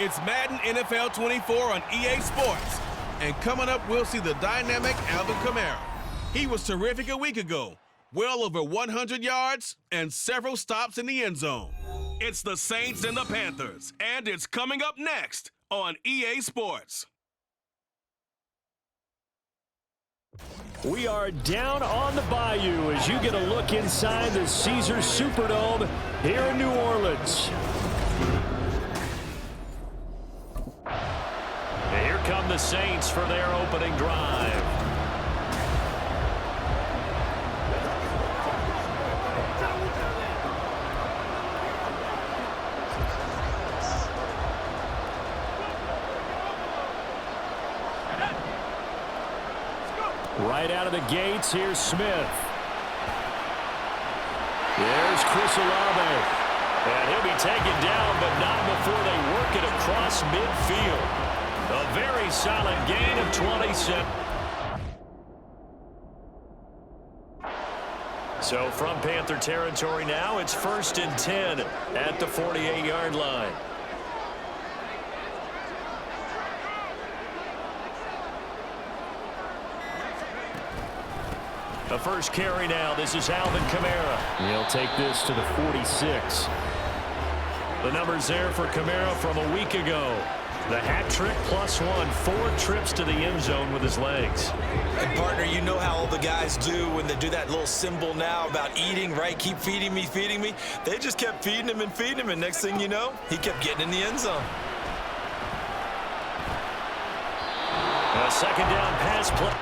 It's Madden NFL 24 on EA Sports. And coming up, we'll see the dynamic Alvin Kamara. He was terrific a week ago. Well over 100 yards and several stops in the end zone. It's the Saints and the Panthers, and it's coming up next on EA Sports. We are down on the bayou as you get a look inside the Caesars Superdome here in New Orleans. And here come the Saints for their opening drive. Right out of the gates, here's Smith. There's Chris Olave. And he'll be taken down, but not before they work it across midfield. A very solid gain of 27. So from Panther territory now, it's 1st and 10 at the 48-yard line. The first carry now. This is Alvin Kamara. He'll take this to the 46. The numbers there for Kamara from a week ago. The hat trick +1, 4 trips to the end zone with his legs. And partner, you know how all the guys do when they do that little symbol now about eating, right? Keep feeding me, feeding me. They just kept feeding him, and next thing you know, he kept getting in the end zone. A second down pass play.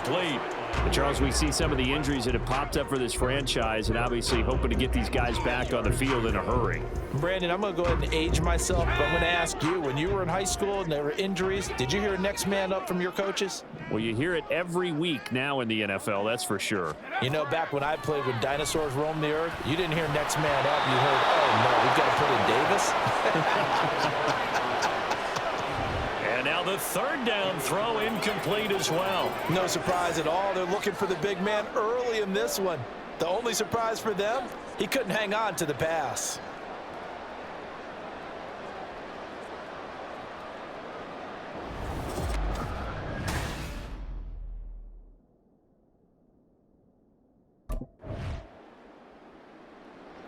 incomplete. And Charles, we see some of the injuries that have popped up for this franchise, and obviously hoping to get these guys back on the field in a hurry. Brandon, I'm going to go ahead and age myself, but I'm going to ask you, when you were in high school and there were injuries, did you hear next man up from your coaches? Well, you hear it every week now in the NFL, that's for sure. You know, back when I played when dinosaurs roamed the earth, you didn't hear next man up. You heard, oh, no, we've got to put in Davis. And now the third down throw incomplete as well. No surprise at all. They're looking for the big man early in this one. The only surprise for them, he couldn't hang on to the pass.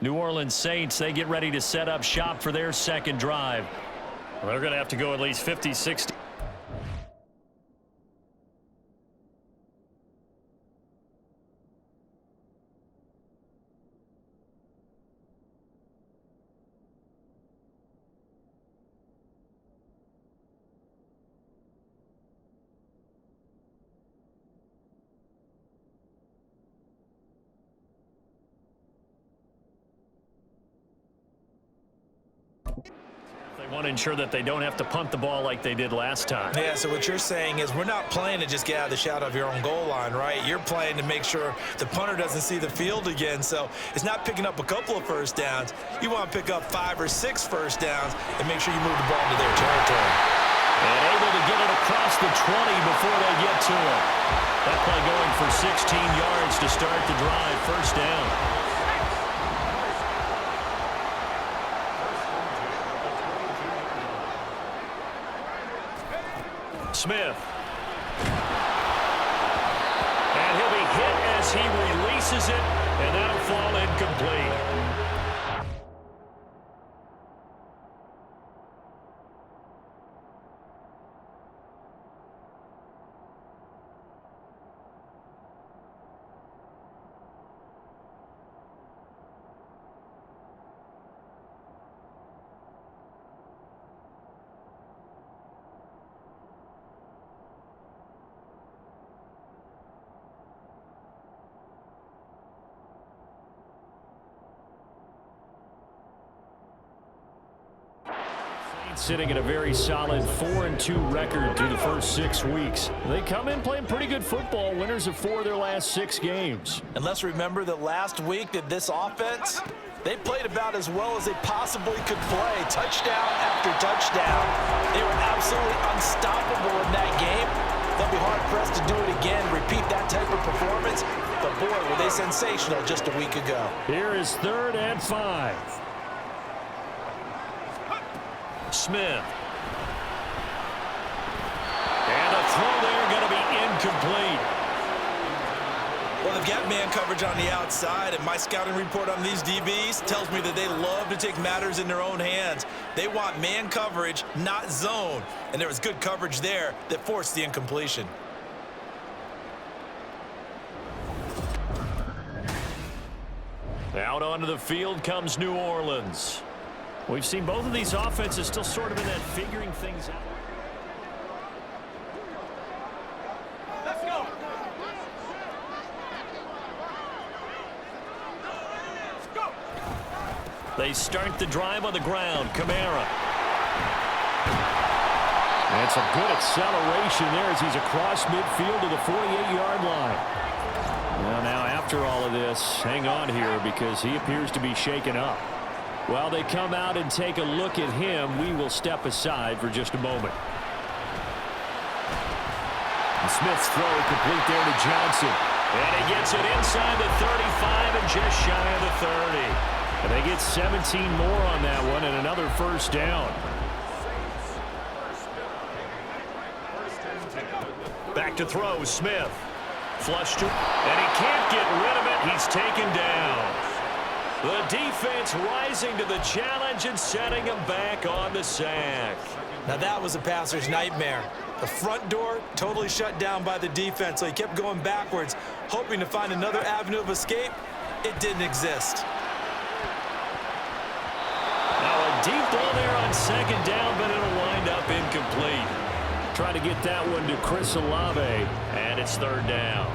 New Orleans Saints, they get ready to set up shop for their second drive. Well, they're going to have to go at least 50, 60. They want to ensure that they don't have to punt the ball like they did last time. Yeah, so what you're saying is we're not playing to just get out of the shadow of your own goal line, right? You're playing to make sure the punter doesn't see the field again. So it's not picking up a couple of first downs. You want to pick up 5 or 6 first downs and make sure you move the ball into their territory. And able to get it across the 20 before they get to it. That play going for 16 yards to start the drive. First down. Smith. And he'll be hit as he releases it, and that'll fall incomplete. Sitting at a very solid 4-2 record through the first 6 weeks. They come in playing pretty good football, winners of 4 of their last 6 games. And let's remember that last week that this offense, they played about as well as they possibly could play. Touchdown after touchdown. They were absolutely unstoppable in that game. They'll be hard-pressed to do it again, repeat that type of performance. But boy, were they sensational just a week ago. Here is 3rd and 5. Smith. And a throw there going to be incomplete. Well, they've got man coverage on the outside, and my scouting report on these DBs tells me that they love to take matters in their own hands. They want man coverage, not zone. And there was good coverage there that forced the incompletion. Out onto the field comes New Orleans. We've seen both of these offenses still sort of in that figuring things out. Let's go. They start the drive on the ground. Kamara. And some good acceleration there as he's across midfield to the 48-yard line. Well, now after all of this, hang on here because he appears to be shaken up. While they come out and take a look at him, we will step aside for just a moment. And Smith's throw complete there to Johnson. And he gets it inside the 35 and just shy of the 30. And they get 17 more on that one and another first down. Back to throw, Smith. Flush to, and he can't get rid of it. He's taken down. The defense rising to the challenge and setting him back on the sack. Now that was a passer's nightmare. The front door totally shut down by the defense, so he kept going backwards, hoping to find another avenue of escape. It didn't exist. Now a deep ball there on second down, but it'll wind up incomplete. Try to get that one to Chris Olave, and it's third down.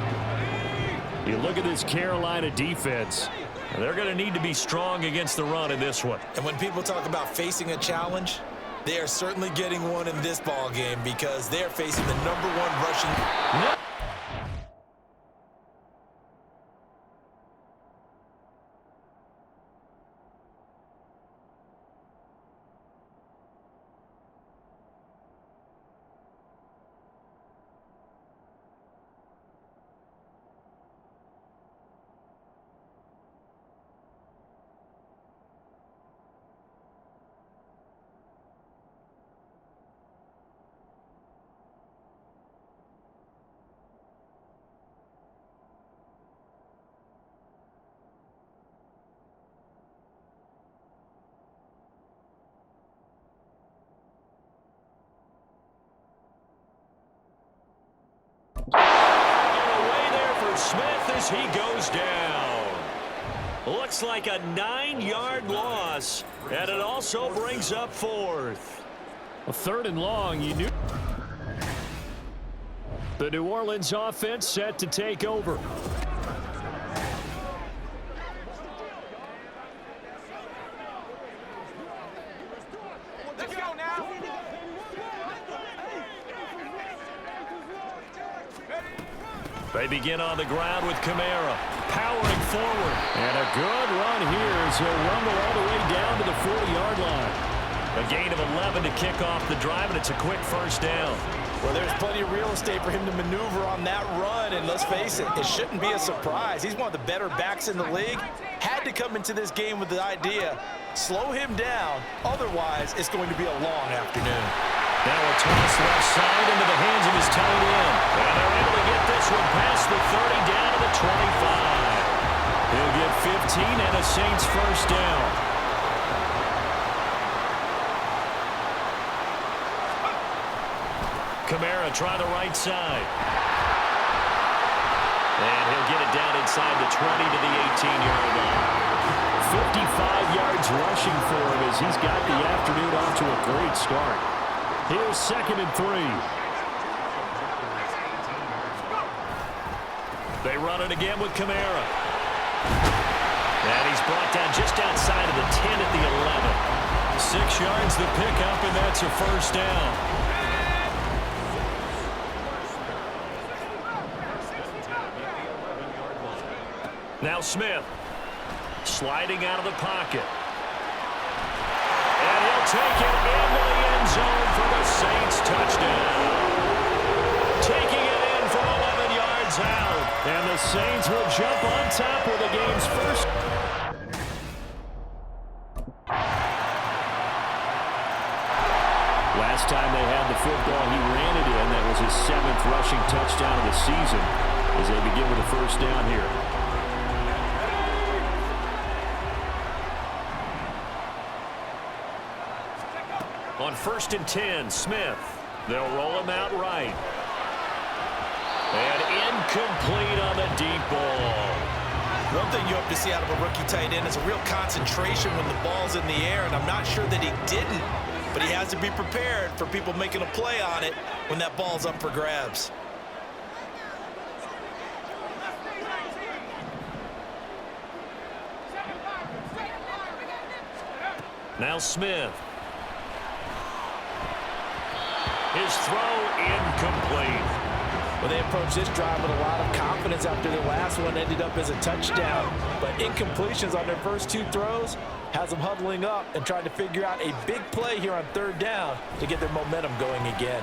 You look at this Carolina defense, they're going to need to be strong against the run in this one. And when people talk about facing a challenge, they are certainly getting one in this ball game because they're facing the #1 rushing. Smith as he goes down. Looks like a 9-yard loss, and it also brings up 4th. A 3rd and long, you knew. The New Orleans offense set to take over. They begin on the ground with Kamara, powering forward. And a good run here as he'll rumble all the way down to the 40-yard line. A gain of 11 to kick off the drive, and it's a quick first down. Well, there's plenty of real estate for him to maneuver on that run, and let's face it, it shouldn't be a surprise. He's one of the better backs in the league. Had to come into this game with the idea, slow him down, otherwise it's going to be a long afternoon. Now a toss left side into the hands of his tight end. And they're able to get this one past the 30 down to the 25. He'll get 15 and a Saints first down. Kamara try the right side. And he'll get it down inside the 20 to the 18-yard line. 55 yards rushing for him as he's got the afternoon off to a great start. Here's 2nd and 3. They run it again with Kamara. And he's brought down just outside of the 10 at the 11. 6 yards the pickup, and that's a first down. Now Smith sliding out of the pocket. And he'll take it into the end zone for the Saints touchdown. Taking it in from 11 yards out. And the Saints will jump on top with the game's first. Last time they had the football, he ran it in. That was his 7th rushing touchdown of the season as they begin with a first down here. On 1st and 10, Smith. They'll roll him out right. And incomplete on the deep ball. One thing you hope to see out of a rookie tight end is a real concentration when the ball's in the air, and I'm not sure that he didn't, but he has to be prepared for people making a play on it when that ball's up for grabs. Now Smith. His throw incomplete. Well, they approached this drive with a lot of confidence after their last one ended up as a touchdown. But incompletions on their first 2 throws has them huddling up and trying to figure out a big play here on 3rd down to get their momentum going again.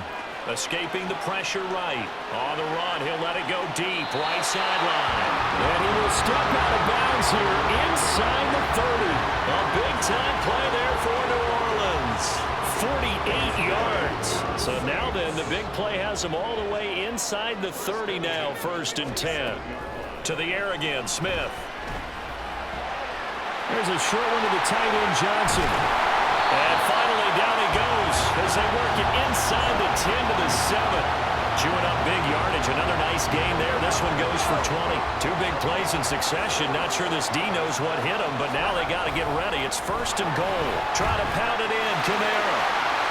Escaping the pressure right. On the run, he'll let it go deep, right sideline. And he will step out of bounds here inside the 30. A big-time play there for New Orleans. 48 yards. So now then, the big play has him all the way inside the 30 now, 1st and 10. To the air again, Smith. There's a short one to the tight end, Johnson. And finally, down he goes as they work it inside the 10 to the 7. Chewing up big yardage. Another nice gain there. This one goes for 20. 2 big plays in succession. Not sure this D knows what hit him, but now they got to get ready. It's 1st and goal. Try to pound it in. Kamara.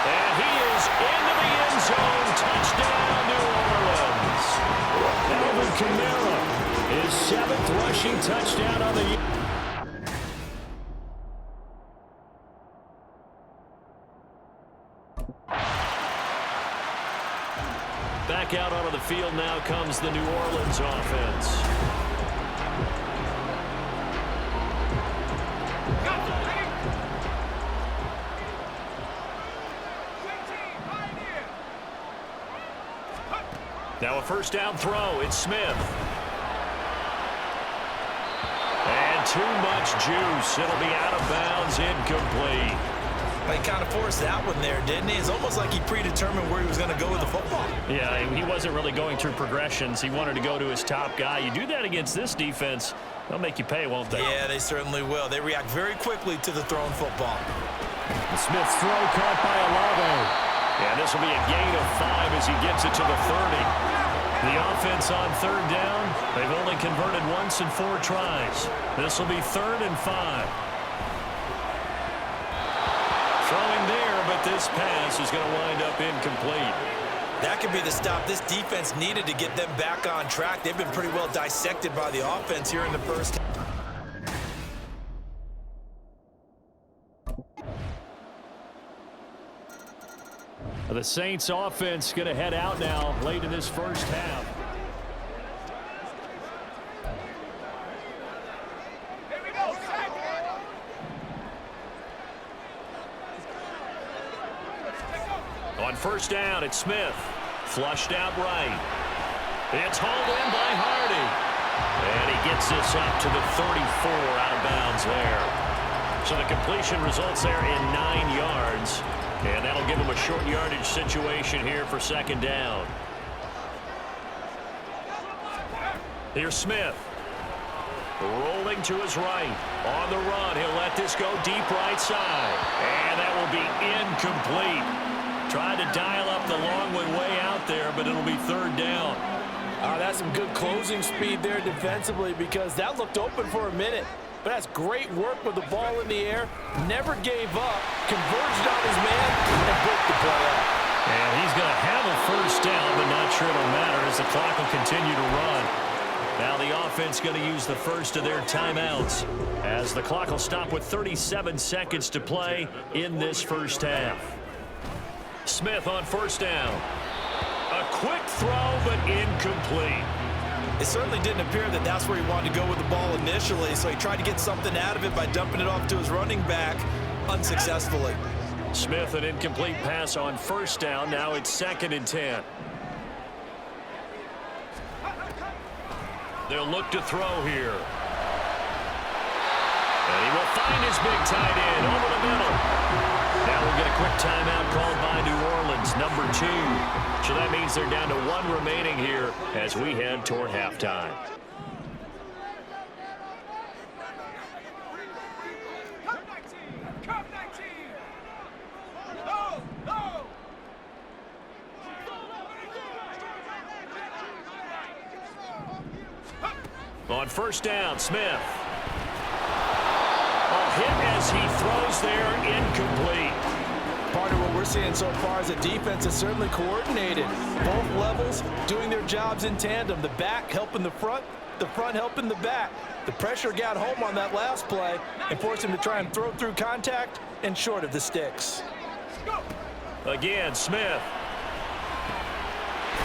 And he is into the end zone. Touchdown, New Orleans. Alvin Kamara, his 7th rushing touchdown on the year. Back out onto the field now comes the New Orleans offense. Now a first down throw. It's Smith. And too much juice. It'll be out of bounds, incomplete. He kind of forced that one there, didn't he? It's almost like he predetermined where he was going to go with the football. Yeah, he wasn't really going through progressions. He wanted to go to his top guy. You do that against this defense, they'll make you pay, won't they? Yeah, they certainly will. They react very quickly to the thrown football. Smith's throw caught by Olave. And this will be a gain of 5 as he gets it to the 30. The offense on third down, they've only converted once in 4 tries. This will be 3rd and 5. Throwing there, but this pass is going to wind up incomplete. That could be the stop this defense needed to get them back on track. They've been pretty well dissected by the offense here in the first. The Saints offense going to head out now late in this first half. On first down, it's Smith. Flushed out right. It's hauled in by Hardy. And he gets this up to the 34 out of bounds there. So the completion results there in 9 yards. And that'll give him a short yardage situation here for second down. Here's Smith. Rolling to his right. On the run, he'll let this go deep right side. And that will be incomplete. Tried to dial up the long one way out there, but it'll be third down. That's some good closing speed there defensively because that looked open for a minute. But that's great work with the ball in the air. Never gave up. Converged on his man and broke the play up. And he's going to have a first down, but not sure it'll matter as the clock will continue to run. Now the offense going to use the first of their timeouts as the clock will stop with 37 seconds to play in this first half. Smith on first down. A quick throw, but incomplete. It certainly didn't appear that that's where he wanted to go with the ball initially, so he tried to get something out of it by dumping it off to his running back unsuccessfully. Smith, an incomplete pass on first down. Now it's 2nd and 10. They'll look to throw here. And he will find his big tight end over the middle. Now we'll get a quick timeout called by New Orleans, number 2. So that means they're down to 1 remaining here as we head toward halftime. On first down, Smith. A hit as he throws there, incomplete. Part of what we're seeing so far is a defense that's certainly coordinated. Both levels doing their jobs in tandem. The back helping the front helping the back. The pressure got home on that last play and forced him to try and throw through contact and short of the sticks. Again, Smith.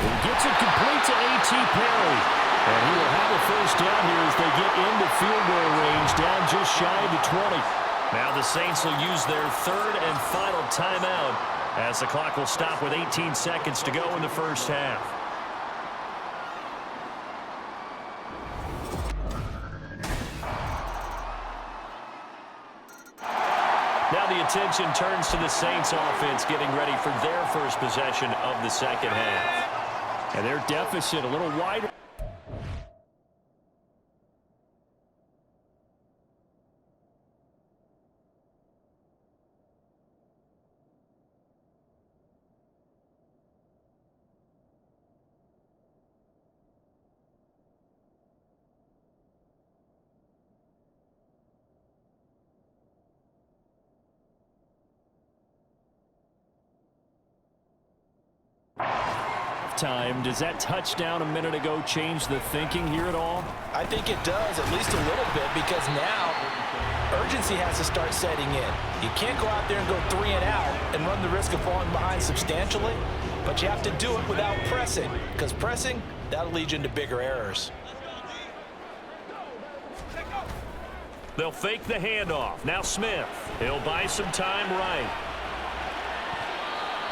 He gets it complete to A.T. Perry. And he will have a first down here as they get into field goal range, down just shy of the 20. Now the Saints will use their 3rd and final timeout as the clock will stop with 18 seconds to go in the first half. Now the attention turns to the Saints offense getting ready for their first possession of the second half. And their deficit a little wider. halftime. Does that touchdown a minute ago change the thinking here at all? I think it does, at least a little bit, because now urgency has to start setting in. You can't go out there and go 3 and out and run the risk of falling behind substantially, but you have to do it without pressing, because pressing, that'll lead you into bigger errors. They'll fake the handoff. Now Smith. He'll buy some time right.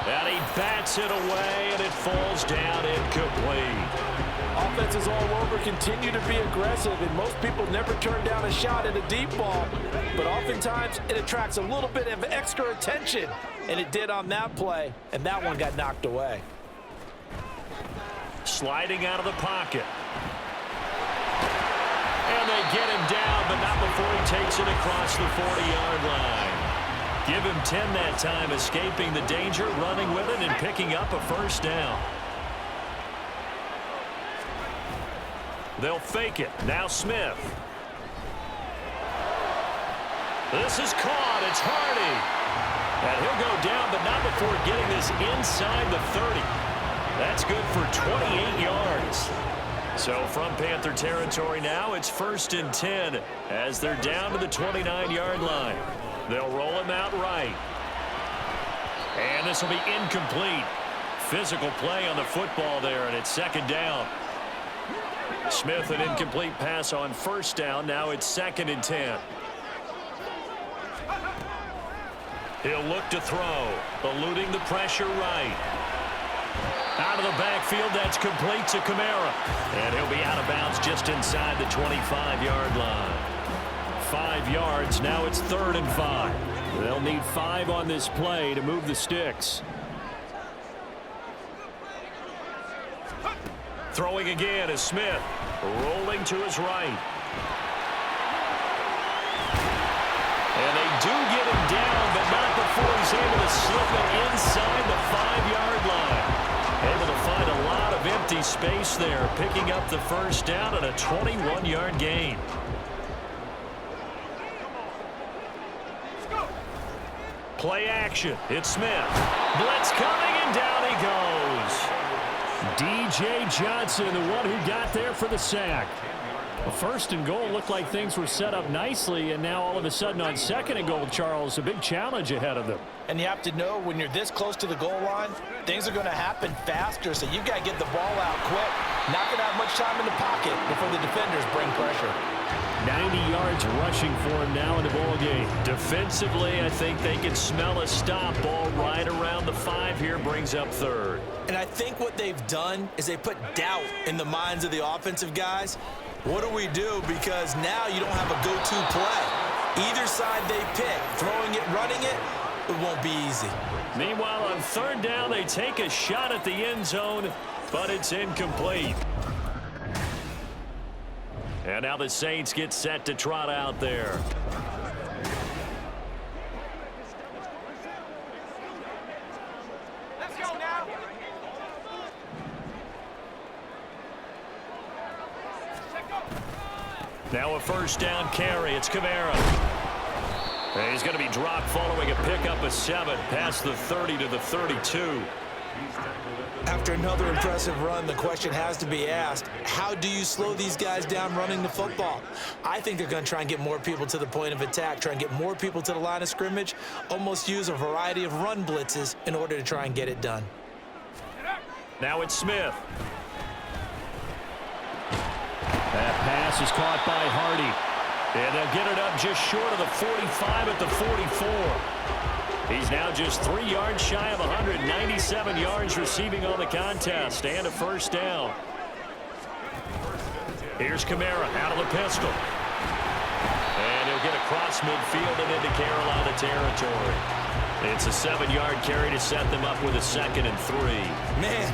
And he bats it away, and it falls down incomplete. Offenses all over continue to be aggressive, and most people never turn down a shot at a deep ball. But oftentimes, it attracts a little bit of extra attention, and it did on that play, and that one got knocked away. Sliding out of the pocket. And they get him down, but not before he takes it across the 40-yard line. Give him 10 that time, escaping the danger, running with it, and picking up a first down. They'll fake it. Now Smith. This is caught. It's Hardy. And he'll go down, but not before getting this inside the 30. That's good for 28 yards. So from Panther territory now, it's 1st and 10 as they're down to the 29-yard line. They'll roll him out right. And this will be incomplete. Physical play on the football there, and it's 2nd down. Smith, an incomplete pass on 1st down. Now it's 2nd and 10. He'll look to throw, eluding the pressure right. Out of the backfield, that's complete to Kamara. And he'll be out of bounds just inside the 25-yard line. 5 yards, now it's 3rd and 5. They'll need 5 on this play to move the sticks. Throwing again is Smith, rolling to his right. And they do get him down, but not before he's able to slip it inside the 5-yard line. Able to find a lot of empty space there, picking up the first down and a 21-yard gain. Play action. It's Smith. Blitz coming, and down he goes. DJ Johnson, the one who got there for the sack. A 1st and goal looked like things were set up nicely, and now all of a sudden on 2nd and goal, Charles, a big challenge ahead of them. And you have to know when you're this close to the goal line, things are going to happen faster, so you've got to get the ball out quick. Not going to have much time in the pocket before the defenders bring pressure. 90 yards rushing for him now in the ball game. Defensively, I think they can smell a stop. Ball right around the 5 here, brings up 3rd. And I think what they've done is they put doubt in the minds of the offensive guys. What do we do? Because now you don't have a go-to play. Either side they pick, throwing it, running it, it won't be easy. Meanwhile, on 3rd down, they take a shot at the end zone, but it's incomplete. And now the Saints get set to trot out there. Let's go now. Now a 1st down carry. It's Kamara. And he's going to be dropped following a pickup of 7 past the 30 to the 32. After another impressive run, the question has to be asked, how do you slow these guys down running the football? I think they're going to try and get more people to the point of attack, try and get more people to the line of scrimmage, almost use a variety of run blitzes in order to try and get it done. Now it's Smith. That pass is caught by Hardy. And they'll get it up just short of the 45 at the 44. He's now just 3 yards shy of 197 yards receiving on the contest and a 1st down. Here's Kamara out of the pistol. And he'll get across midfield and into Carolina territory. It's a 7-yard carry to set them up with a 2nd and 3. Man,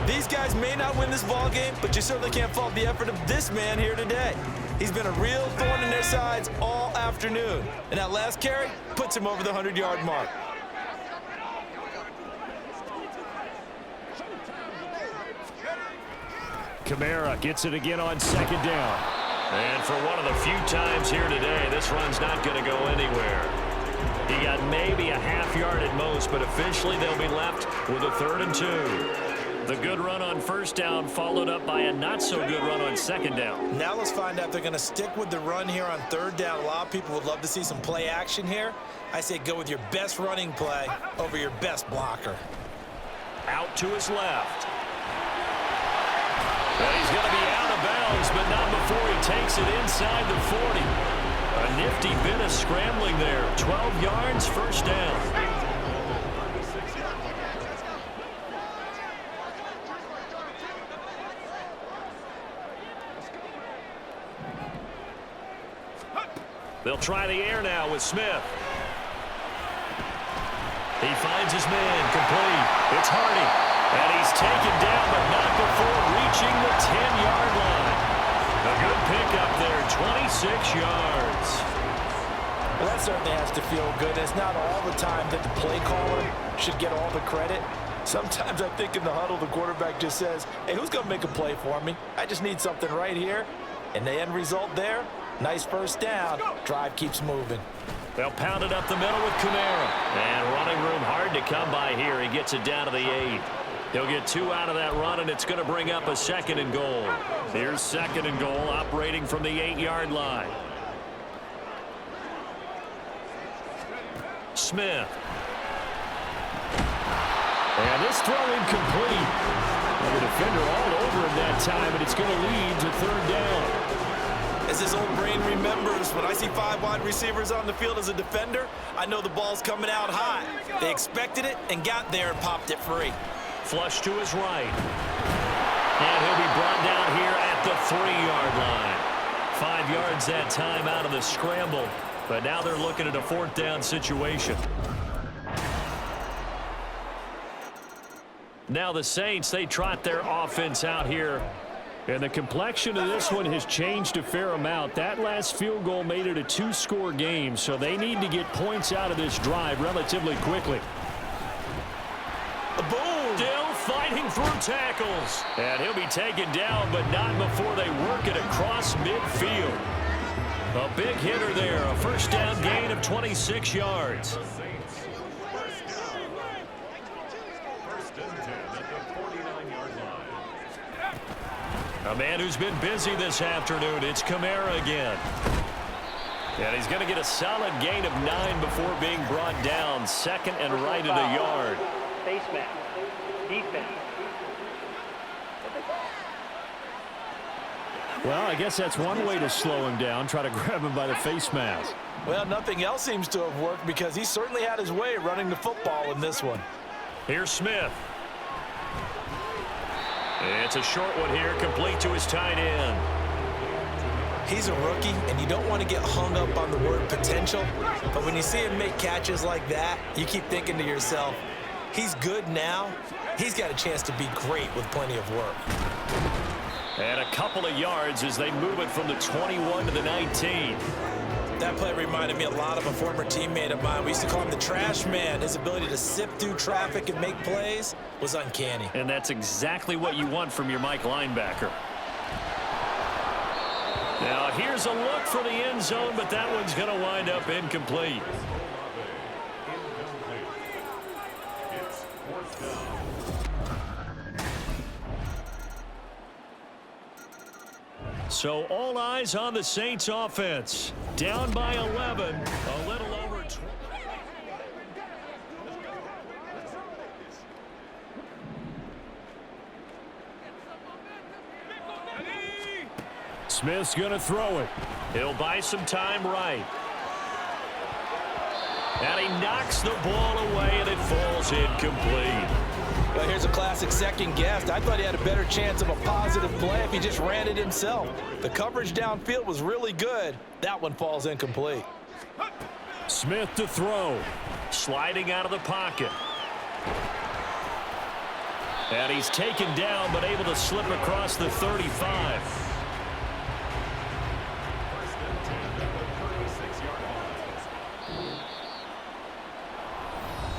these guys may not win this ball game, but you certainly can't fault the effort of this man here today. He's been a real thorn in their sides all afternoon. And that last carry puts him over the 100-yard mark. Kamara gets it again on 2nd down. And for one of the few times here today, this run's not going to go anywhere. He got maybe a half yard at most, but officially they'll be left with a 3rd and 2. The good run on first down followed up by a not-so-good run on second down. Now let's find out if they're going to stick with the run here on third down. A lot of people would love to see some play action here. I say go with your best running play over your best blocker. Out to his left. And he's going to be out of bounds, but not before he takes it inside the 40. A nifty bit of scrambling there. 12 yards, first down. They'll try the air now with Smith. He finds his man, complete. It's Hardy. And he's taken down, but not before reaching the 10-yard line. A good pickup there, 26 yards. Well, that certainly has to feel good. It's not all the time that the play caller should get all the credit. Sometimes I think in the huddle, the quarterback just says, hey, who's going to make a play for me? I just need something right here. And the end result there, nice first down. Drive keeps moving. They'll pound it up the middle with Kamara. And running room hard to come by here. He gets it down to the 8. He'll get 2 out of that run, and it's going to bring up a 2nd and goal. Here's 2nd and goal, operating from the 8-yard line. Smith. And this throw incomplete. And the defender all over him that time, and it's going to lead to third down. As his old brain remembers, when I see 5 wide receivers on the field as a defender, I know the ball's coming out hot. They expected it and got there and popped it free. Flush to his right. And he'll be brought down here at the 3-yard line. 5 yards that time out of the scramble. But now they're looking at a 4th down situation. Now the Saints, they trot their offense out here. And the complexion of this one has changed a fair amount. That last field goal made it a 2-score game, so they need to get points out of this drive relatively quickly. A boom! Still fighting through tackles. And he'll be taken down, but not before they work it across midfield. A big hitter there, a first down gain of 26 yards. A man who's been busy this afternoon, it's Kamara again. And he's going to get a solid gain of 9 before being brought down. 2nd and right at a yard. Face mask. Defense. Well, I guess that's one way to slow him down, try to grab him by the face mask. Well, nothing else seems to have worked because he certainly had his way running the football in this one. Here's Smith. It's a short one here, complete to his tight end. He's a rookie, and you don't want to get hung up on the word potential. But when you see him make catches like that, you keep thinking to yourself, he's good now. He's got a chance to be great with plenty of work. And a couple of yards as they move it from the 21 to the 19. That play reminded me a lot of a former teammate of mine. We used to call him the trash man. His ability to sift through traffic and make plays was uncanny. And that's exactly what you want from your Mike linebacker. Now here's a look for the end zone, but that one's going to wind up incomplete. So all eyes on the Saints offense. Down by 11, a little over 20. Smith's going to throw it. He'll buy some time right. And he knocks the ball away, and it falls incomplete. Well, here's a classic second guess. I thought he had a better chance of a positive play if he just ran it himself. The coverage downfield was really good. That one falls incomplete. Smith to throw. Sliding out of the pocket. And he's taken down, but able to slip across the 35.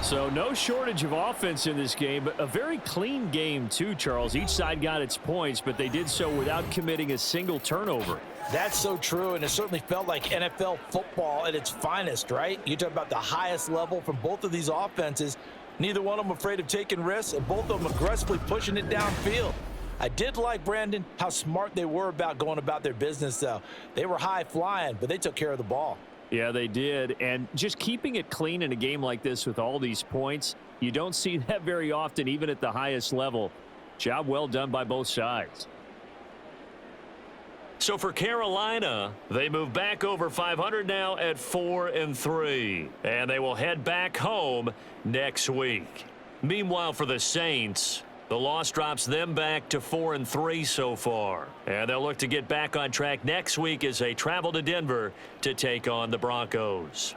So no shortage of offense in this game, but a very clean game too, Charles. Each side got its points, but they did so without committing a single turnover. That's so true, and it certainly felt like NFL football at its finest, right? You talk about the highest level from both of these offenses. Neither one of them afraid of taking risks, and both of them aggressively pushing it downfield. I did like, Brandon, how smart they were about going about their business, though. They were high flying, but they took care of the ball. Yeah, they did. And just keeping it clean in a game like this with all these points, you don't see that very often, even at the highest level. Job well done by both sides. So for Carolina, they move back over 500 now at 4-3. And they will head back home next week. Meanwhile, for the Saints, the loss drops them back to 4-3 so far. And they'll look to get back on track next week as they travel to Denver to take on the Broncos.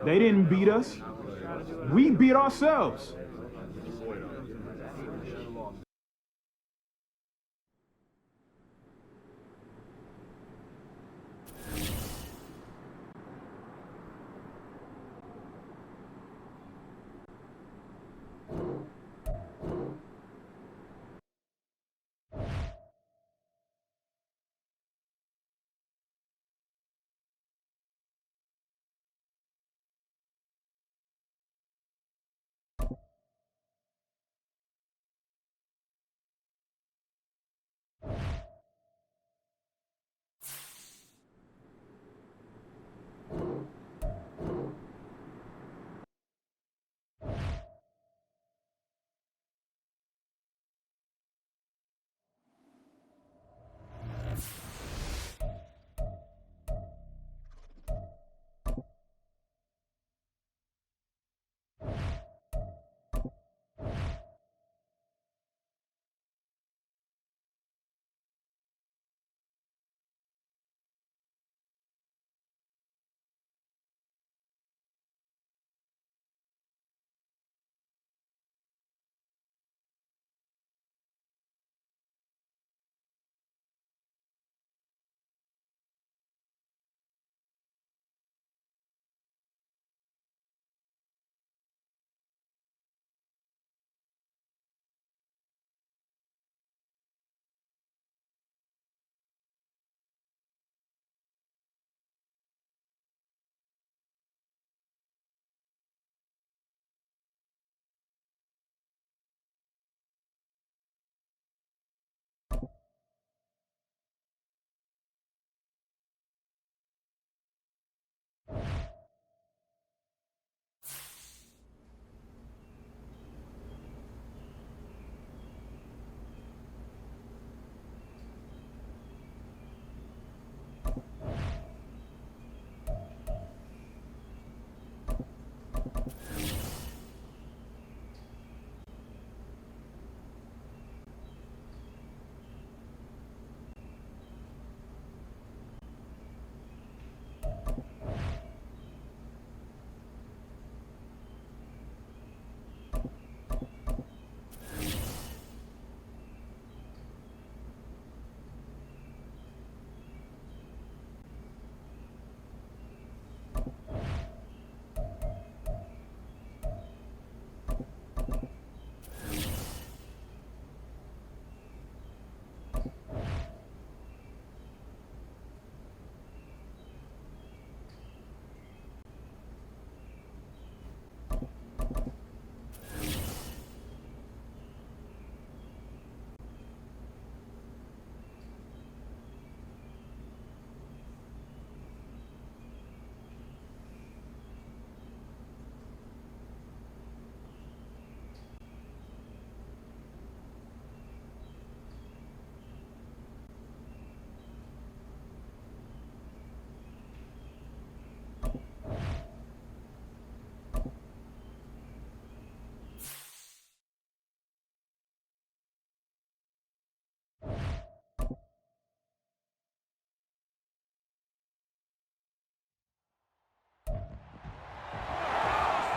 They didn't beat us. We beat ourselves.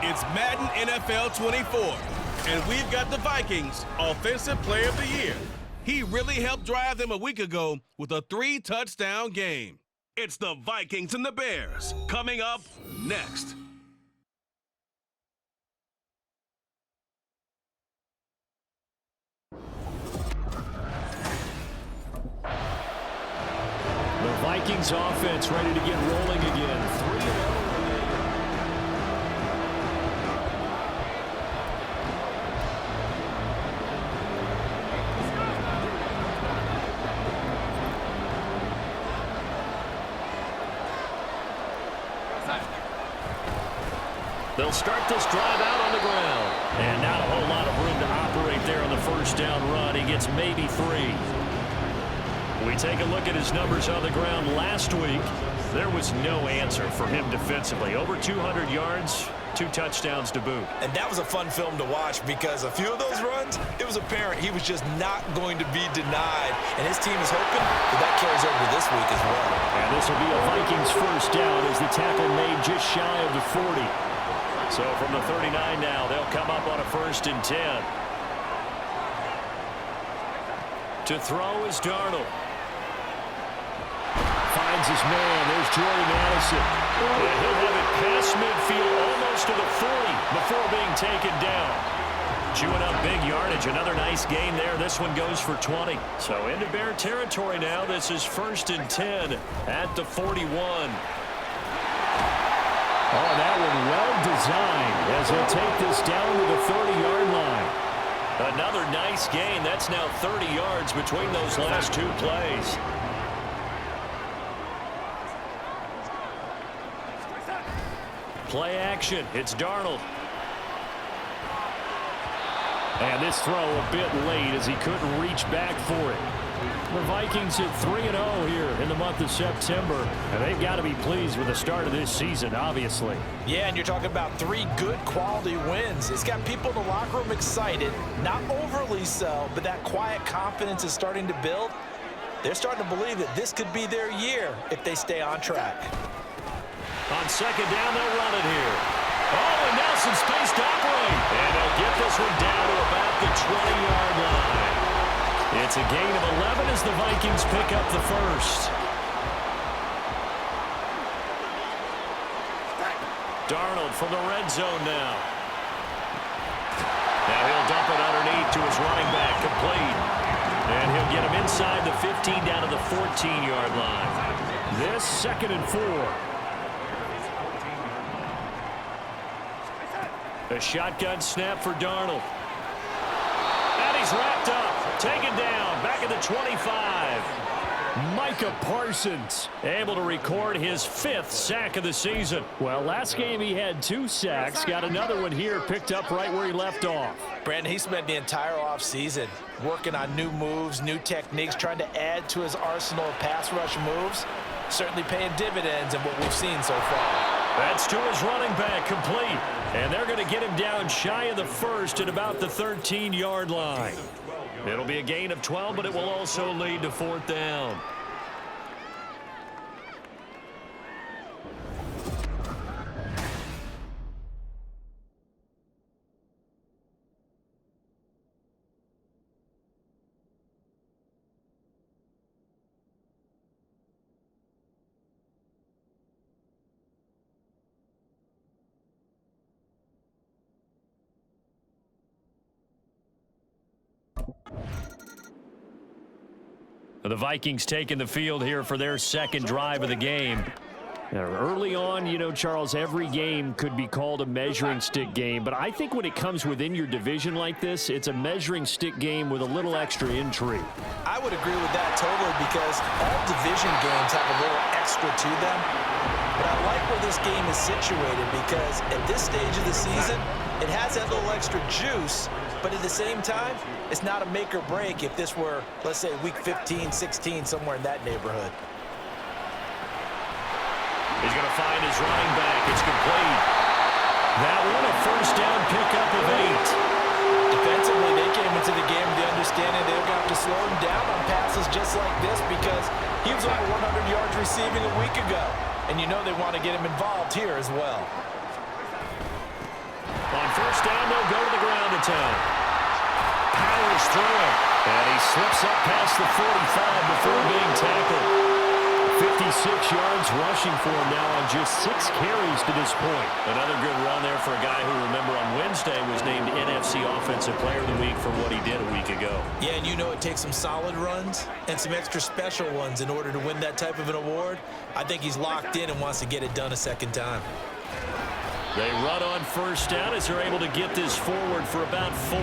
It's Madden NFL 24, and we've got the Vikings Offensive Player of the Year. He really helped drive them a week ago with a 3-touchdown game. It's the Vikings and the Bears coming up next. The Vikings offense ready to get rolling again. 3-0. They'll start this drive out on the ground. And not a whole lot of room to operate there on the first down run. He gets maybe 3. We take a look at his numbers on the ground last week. There was no answer for him defensively. Over 200 yards, 2 touchdowns to boot. And that was a fun film to watch because a few of those runs, it was apparent he was just not going to be denied. And his team is hoping that carries over to this week as well. And this will be a Vikings first down as the tackle made just shy of the 40. So from the 39 now, they'll come up on a 1st and 10. To throw is Darnold. Finds his man. There's Jordy Madison. And he'll have it past midfield almost to the 40 before being taken down. Chewing up big yardage. Another nice gain there. This one goes for 20. So into Bear territory now. This is 1st and 10 at the 41. Oh, that one well designed as he'll take this down to the 30-yard line. Another nice gain. That's now 30 yards between those last 2 plays. Play action. It's Darnold. And this throw a bit late as he couldn't reach back for it. The Vikings hit 3-0 here in the month of September, and they've got to be pleased with the start of this season, obviously. Yeah, and you're talking about 3 good quality wins. It's got people in the locker room excited, not overly so, but that quiet confidence is starting to build. They're starting to believe that this could be their year if they stay on track. On 2nd down, they'll run it here. Oh, and now some space to operate. And they'll get this one down to about the 20-yard line. It's a gain of 11 as the Vikings pick up the 1st. Darnold from the red zone now. Now he'll dump it underneath to his running back, complete. And he'll get him inside the 15 down to the 14-yard line. This 2nd and 4. A shotgun snap for Darnold. And he's wrapped up. Taken down. Back at the 25. Micah Parsons able to record his 5th sack of the season. Well, last game he had 2 sacks. Got another one here picked up right where he left off. Brandon, he spent the entire offseason working on new moves, new techniques, trying to add to his arsenal of pass rush moves. Certainly paying dividends in what we've seen so far. That's to his running back, complete. And they're going to get him down shy of the 1st at about the 13-yard line. It'll be a gain of 12, but it will also lead to 4th down. The Vikings taking the field here for their 2nd drive of the game. Now, early on, you know, Charles, every game could be called a measuring stick game, but I think when it comes within your division like this, it's a measuring stick game with a little extra intrigue. I would agree with that totally because all division games have a little extra to them. But I like where this game is situated because at this stage of the season, it has that little extra juice, but at the same time, it's not a make or break if this were, let's say, week 15, 16, somewhere in that neighborhood. He's going to find his running back. It's complete. That one a 1st down pickup of 8. Defensively, they came into the game with the understanding they were going to have to slow him down on passes just like this because he was over 100 yards receiving a week ago. And you know they want to get him involved here as well. On 1st down, they'll go to the ground attack. Powers through it. And he slips up past the 45 before being tackled. 56 yards rushing for him now on just 6 carries to this point. Another good run there for a guy who, remember, on Wednesday was named NFC Offensive Player of the Week for what he did a week ago. Yeah, and you know it takes some solid runs and some extra special ones in order to win that type of an award. I think he's locked in and wants to get it done a 2nd time. They run on 1st down as they're able to get this forward for about 4.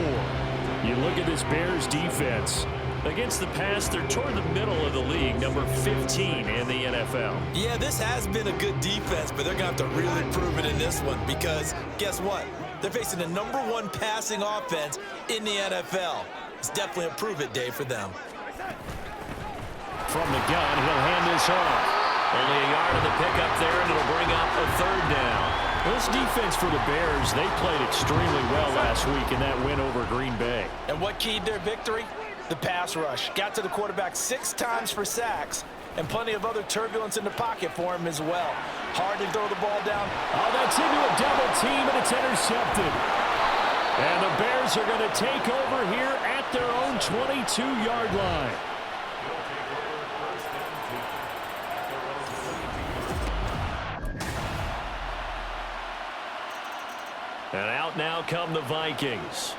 You look at this Bears defense. Against the pass, they're toward the middle of the league, number 15 in the NFL. Yeah, this has been a good defense, but they're going to have to really prove it in this one because guess what? They're facing the number 1 passing offense in the NFL. It's definitely a prove-it day for them. From the gun, he'll hand this off. Only a yard of the pickup there, and it'll bring up a 3rd down. This defense for the Bears, they played extremely well last week in that win over Green Bay. And what keyed their victory? The pass rush. Got to the quarterback 6 times for sacks, and plenty of other turbulence in the pocket for him as well. Hard to throw the ball down. Oh, that's into a double team, and it's intercepted. And the Bears are going to take over here at their own 22-yard line. And out now come the Vikings.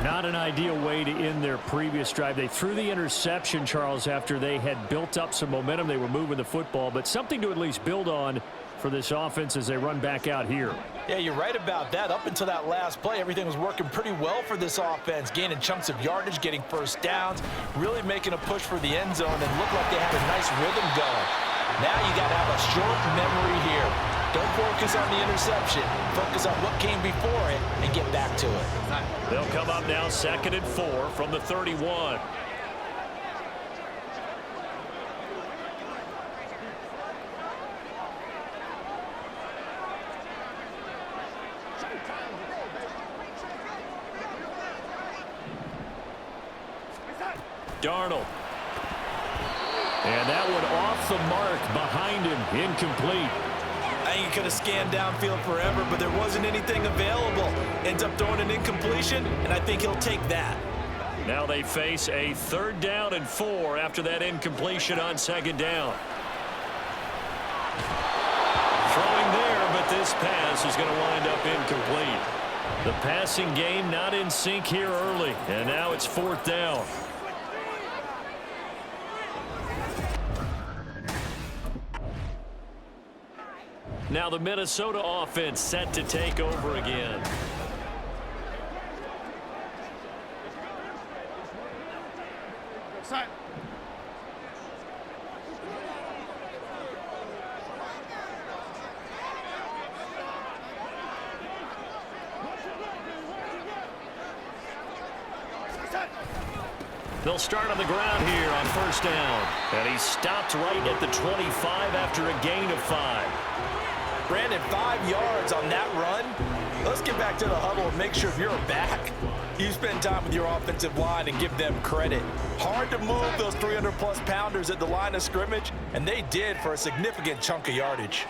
Not an ideal way to end their previous drive. They threw the interception, Charles, after they had built up some momentum. They were moving the football, but something to at least build on for this offense as they run back out here. Yeah, you're right about that. Up until that last play, everything was working pretty well for this offense, gaining chunks of yardage, getting first downs, really making a push for the end zone, and looked like they had a nice rhythm going. Now you got to have a short memory here. Don't focus on the interception. Focus on what came before it and get back to it. They'll come up now 2nd and 4 from the 31. Darnold. And that one off the mark behind him, incomplete. I think he could have scanned downfield forever, but there wasn't anything available. Ends up throwing an incompletion, and I think he'll take that. Now they face a 3rd down and 4 after that incompletion on 2nd down. Throwing there, but this pass is going to wind up incomplete. The passing game not in sync here early, and now it's 4th down. Now the Minnesota offense set to take over again. They'll start on the ground here on 1st down. And he stopped right at the 25 after a gain of 5. Brandon, 5 yards on that run. Let's get back to the huddle and make sure if you're back, you spend time with your offensive line and give them credit. Hard to move those 300-plus pounders at the line of scrimmage, and they did for a significant chunk of yardage.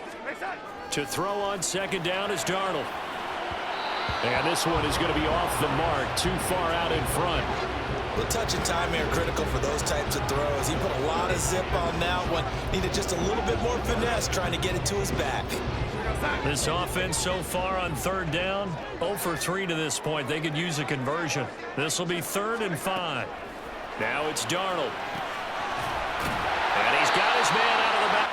To throw on 2nd down is Darnold. And this one is going to be off the mark, too far out in front. The touch and time here critical for those types of throws. He put a lot of zip on that one. Needed just a little bit more finesse trying to get it to his back. This offense so far on 3rd down, 0 for 3 to this point. They could use a conversion. This will be 3rd and 5. Now it's Darnold. And he's got his man out of the back.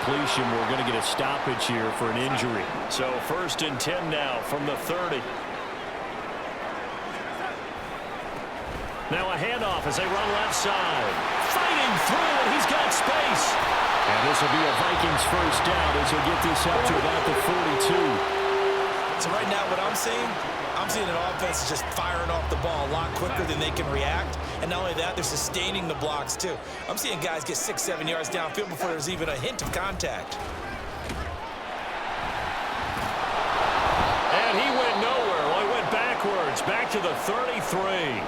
completion. We're going to get a stoppage here for an injury. So 1st and 10 now from the 30. Now a handoff as they run left side. Fighting through, and he's got space. And this will be a Vikings first down as he'll get this up to about the 42. So right now what I'm seeing an offense is just firing off the ball a lot quicker than they can react. And not only that, they're sustaining the blocks too. I'm seeing guys get 6-7 yards downfield before there's even a hint of contact. And he went nowhere. Well, he went backwards, back to the 33.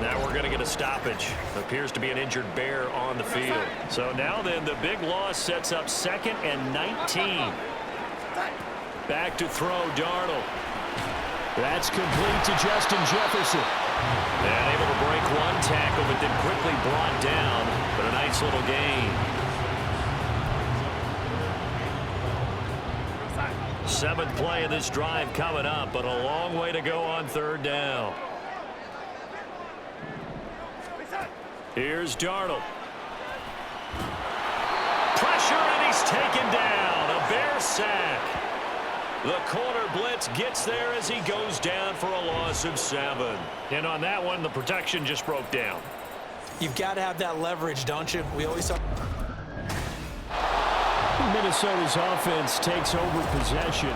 Now we're going to get a stoppage. Appears to be an injured Bear on the field. So now then, the big loss sets up 2nd and 19. Back to throw, Darnold. That's complete to Justin Jefferson. And able to break one tackle, but then quickly brought down. But a nice little gain. 7th play of this drive coming up, but a long way to go on 3rd down. Here's Darnold. Pressure, and he's taken down. A Bear sack. The corner blitz gets there as he goes down for a loss of 7. And on that one, the protection just broke down. You've got to have that leverage, don't you? We always saw. Minnesota's offense takes over possession.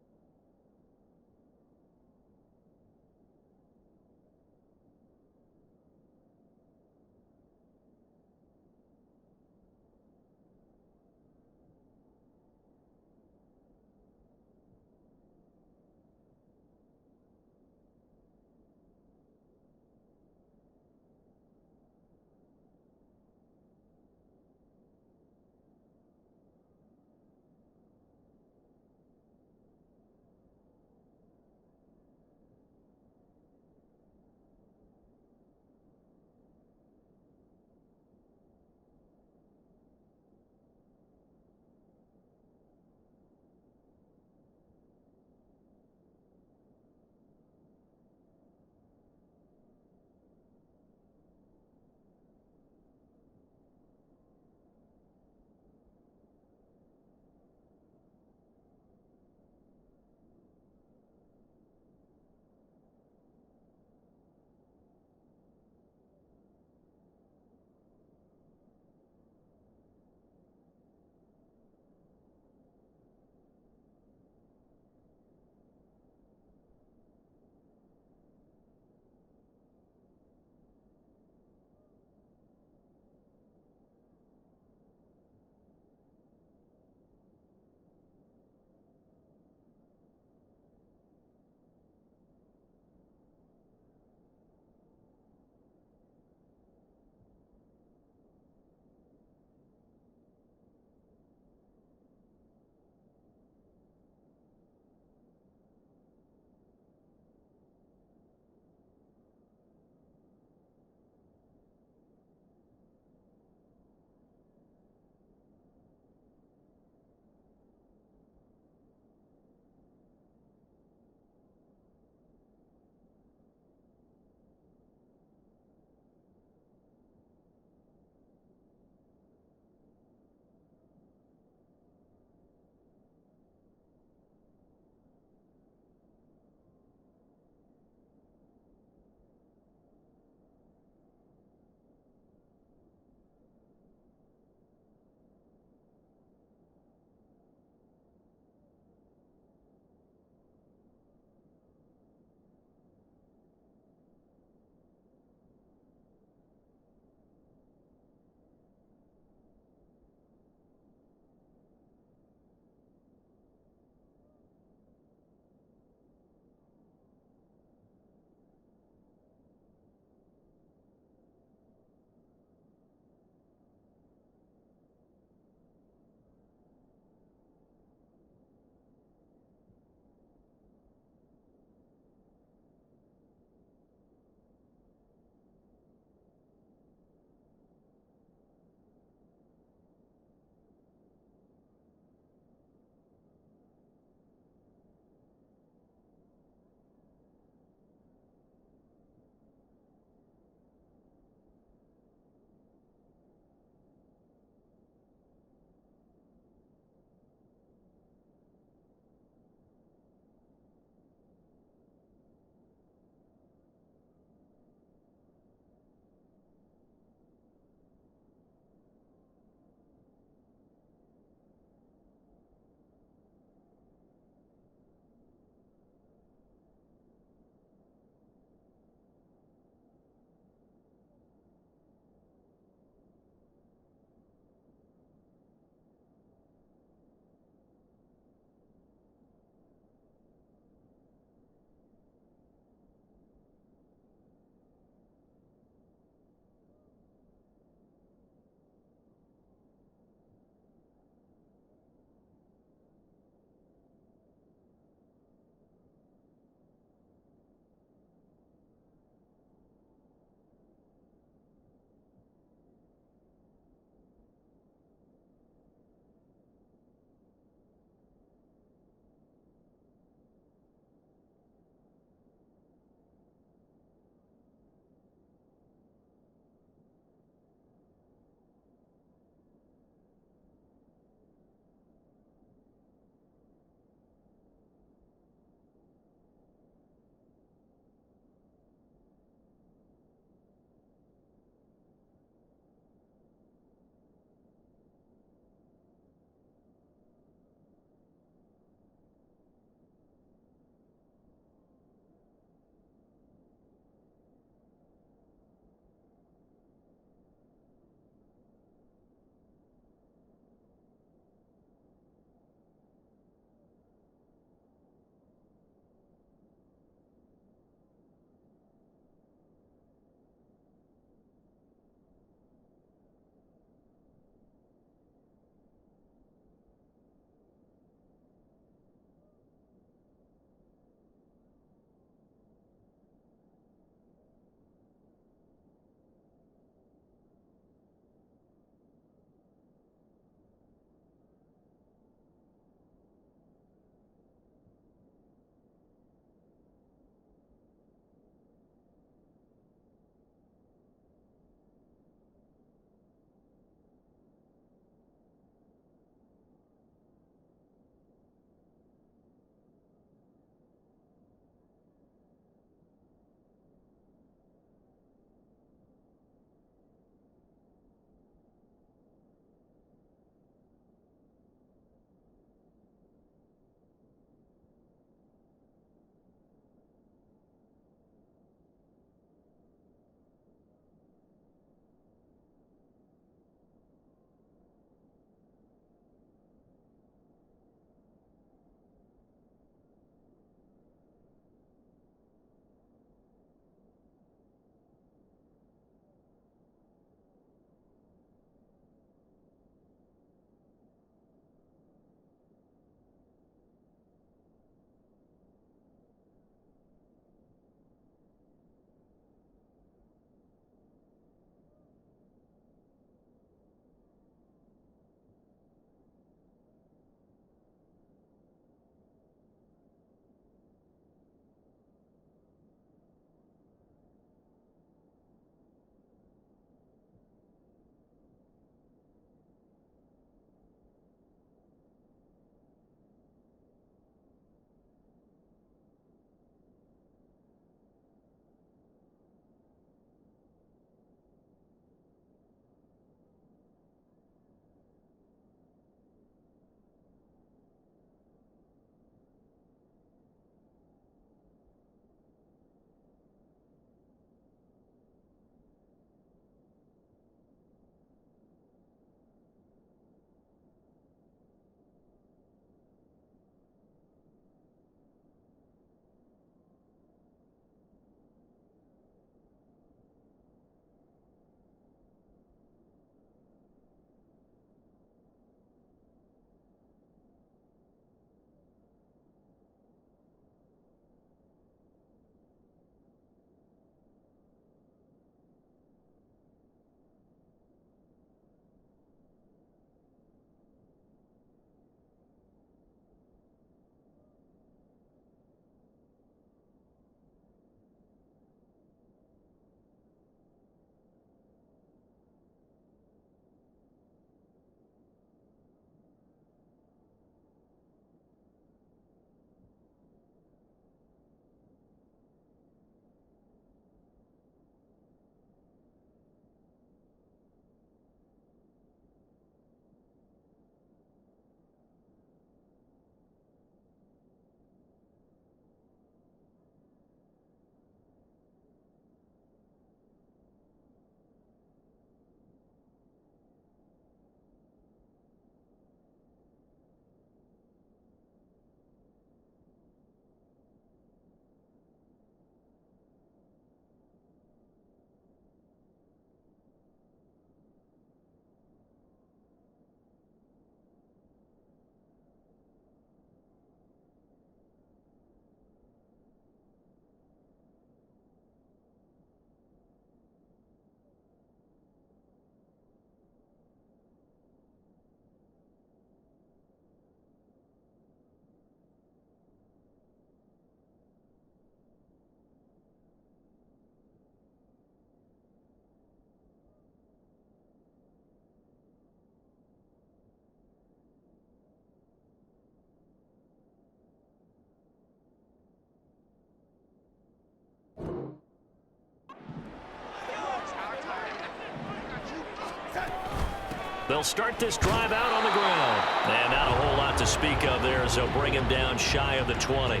They'll start this drive out on the ground. And not a whole lot to speak of there as they'll bring him down shy of the 20.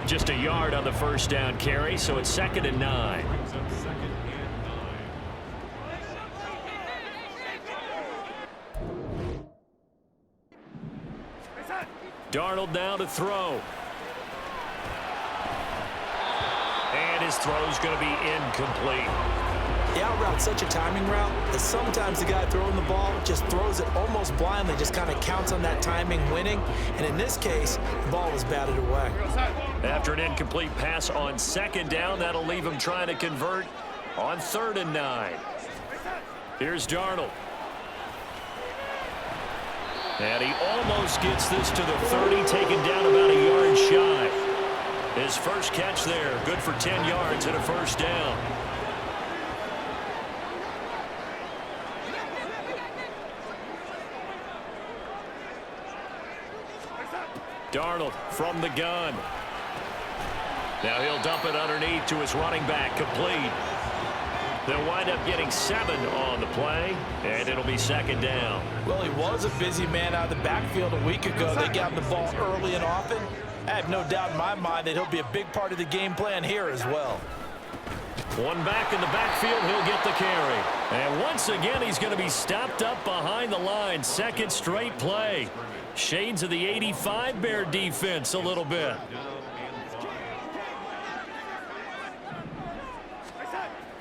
Just a yard on the first down carry, so it's 2nd and 9. Darnold now to throw. And his throw's going to be incomplete. The out route's such a timing route that sometimes the guy throwing the ball just throws it almost blindly, just kind of counts on that timing winning. And in this case, the ball was batted away. After an incomplete pass on 2nd down, that'll leave him trying to convert on 3rd and 9. Here's Darnold. And he almost gets this to the 30, taken down about a yard shy. His first catch there, good for 10 yards and a first down. Darnold from the gun. Now he'll dump it underneath to his running back, complete. They'll wind up getting 7 on the play, and it'll be 2nd down. Well, he was a busy man out of the backfield a week ago. They got him the ball early and often. I have no doubt in my mind that he'll be a big part of the game plan here as well. One back in the backfield, he'll get the carry. And once again, he's going to be stopped up behind the line. 2nd straight play. Shades of the 85 Bear defense a little bit.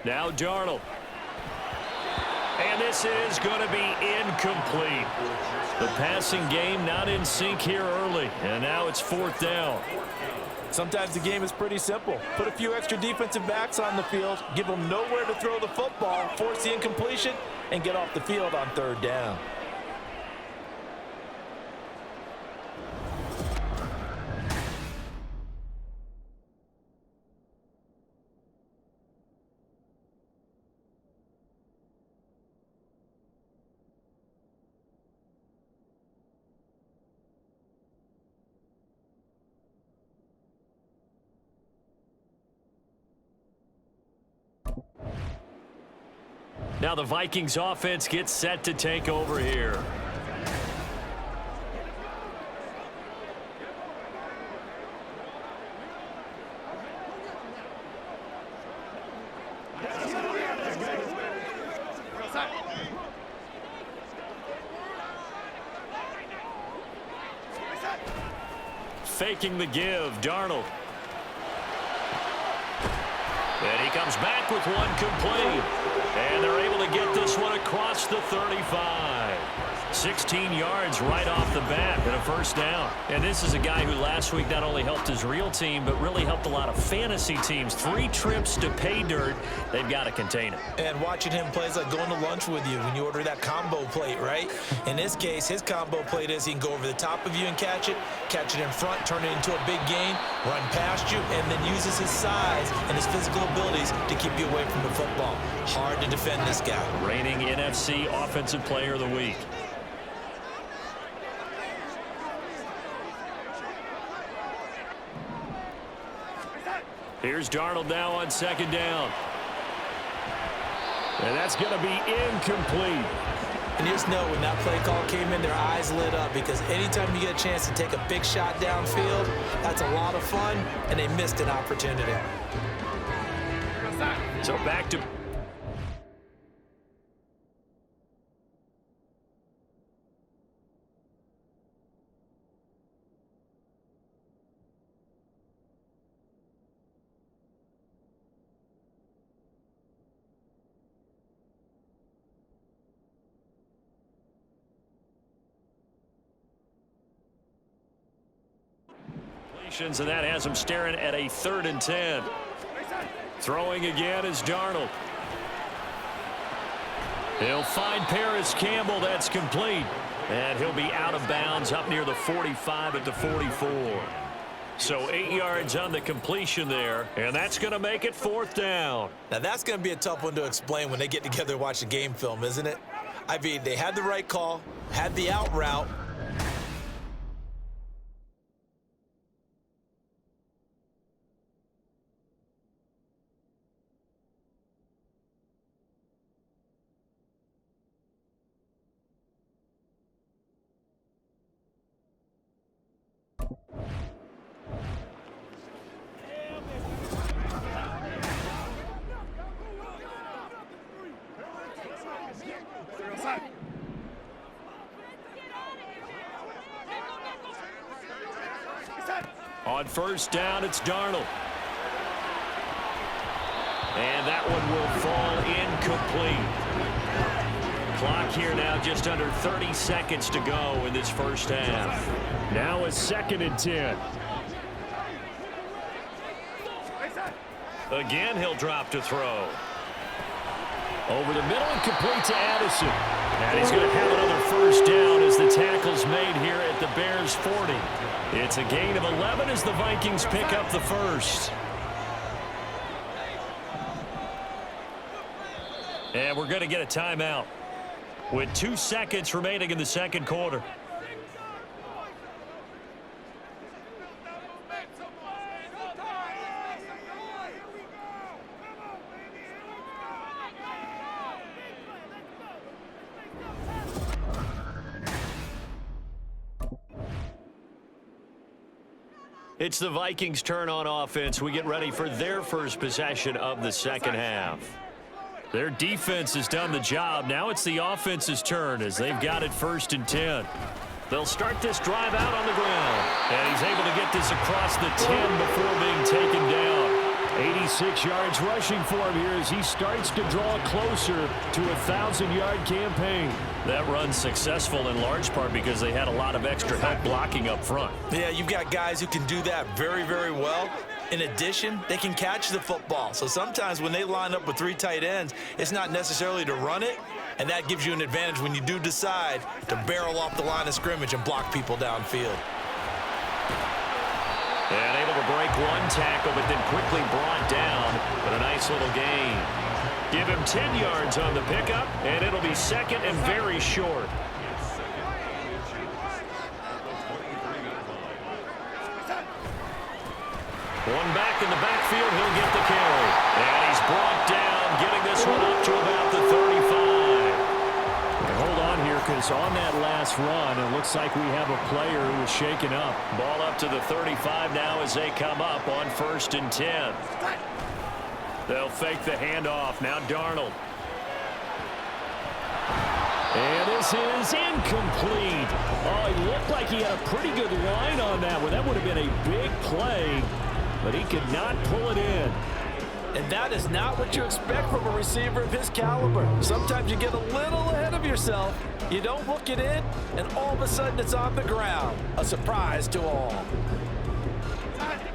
Now Darnold. And this is going to be incomplete. The passing game not in sync here early. And now it's 4th down. Sometimes the game is pretty simple. Put a few extra defensive backs on the field, give them nowhere to throw the football, force the incompletion, and get off the field on 3rd down. Now the Vikings offense gets set to take over here. Faking the give, Darnold. And he comes back with one complete. And they're able to get this one across the 35. 16 yards right off the bat and a first down. And this is a guy who last week not only helped his real team, but really helped a lot of fantasy teams. 3 trips to pay dirt. They've got to contain him. And watching him play is like going to lunch with you when you order that combo plate, right? In this case, his combo plate is he can go over the top of you and catch it in front, turn it into a big gain, run past you, and then uses his size and his physical abilities to keep you away from the football. Hard to defend this guy. Reigning NFC Offensive Player of the Week. Here's Darnold now on 2nd down. And that's going to be incomplete. And you just know when that play call came in, their eyes lit up because anytime you get a chance to take a big shot downfield, that's a lot of fun, and they missed an opportunity. So back to... and that has him staring at a 3rd and 10. Throwing again is Darnold. He'll find Paris Campbell. That's complete. And he'll be out of bounds up near the 45 at the 44. So 8 yards on the completion there, and that's going to make it 4th down. Now that's going to be a tough one to explain when they get together and watch the game film, isn't it? I mean, they had the right call, had the out route. On first down, it's Darnold. And that one will fall incomplete. Clock here now just under 30 seconds to go in this first half. Now a 2nd and 10. Again, he'll drop to throw. Over the middle and complete to Addison. And he's going to have another first down as the tackle's made here at the Bears' 40. It's a gain of 11 as the Vikings pick up the first. And we're going to get a timeout with 2 seconds remaining in the second quarter. It's the Vikings' turn on offense. We get ready for their first possession of the second half. Their defense has done the job. Now it's the offense's turn as they've got it 1st and 10. They'll start this drive out on the ground. And he's able to get this across the 10 before being taken down. 86 yards rushing for him here as he starts to draw closer to a 1,000-yard campaign. That run's successful in large part because they had a lot of extra help blocking up front. Yeah, you've got guys who can do that very, very well. In addition, they can catch the football. So sometimes when they line up with 3 tight ends, it's not necessarily to run it, and that gives you an advantage when you do decide to barrel off the line of scrimmage and block people downfield. And able to break one tackle, but then quickly brought down. But a nice little gain. Give him 10 yards on the pickup, and it'll be 2nd and very short. One back in the backfield, he'll get the carry. And he's brought down, getting this one up to about the 35. And hold on here, because on that last run, it looks like we have a player who is shaken up. Ball up to the 35 now as they come up on 1st and 10. They'll fake the handoff. Now Darnold. And this is incomplete. Oh, it looked like he had a pretty good line on that one. That would have been a big play, but he could not pull it in. And that is not what you expect from a receiver of his caliber. Sometimes you get a little ahead of yourself. You don't hook it in, and all of a sudden it's on the ground. A surprise to all.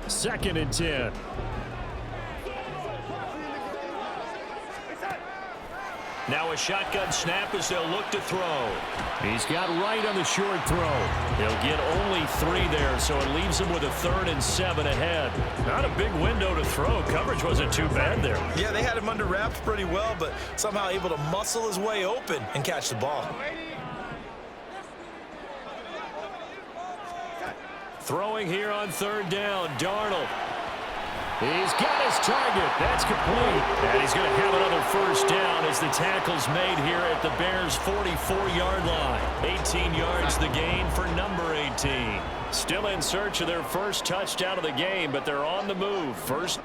2nd and 10. Now a shotgun snap as they'll look to throw. He's got right on the short throw. He'll get only 3 there, so it leaves him with a 3rd and 7 ahead. Not a big window to throw. Coverage wasn't too bad there. Yeah, they had him under wraps pretty well, but somehow able to muscle his way open and catch the ball. Throwing here on 3rd down, Darnold. He's got his target. That's complete. And he's going to have another first down as the tackle's made here at the Bears' 44-yard line. 18 yards the gain for number 18. Still in search of their first touchdown of the game, but they're on the move. First.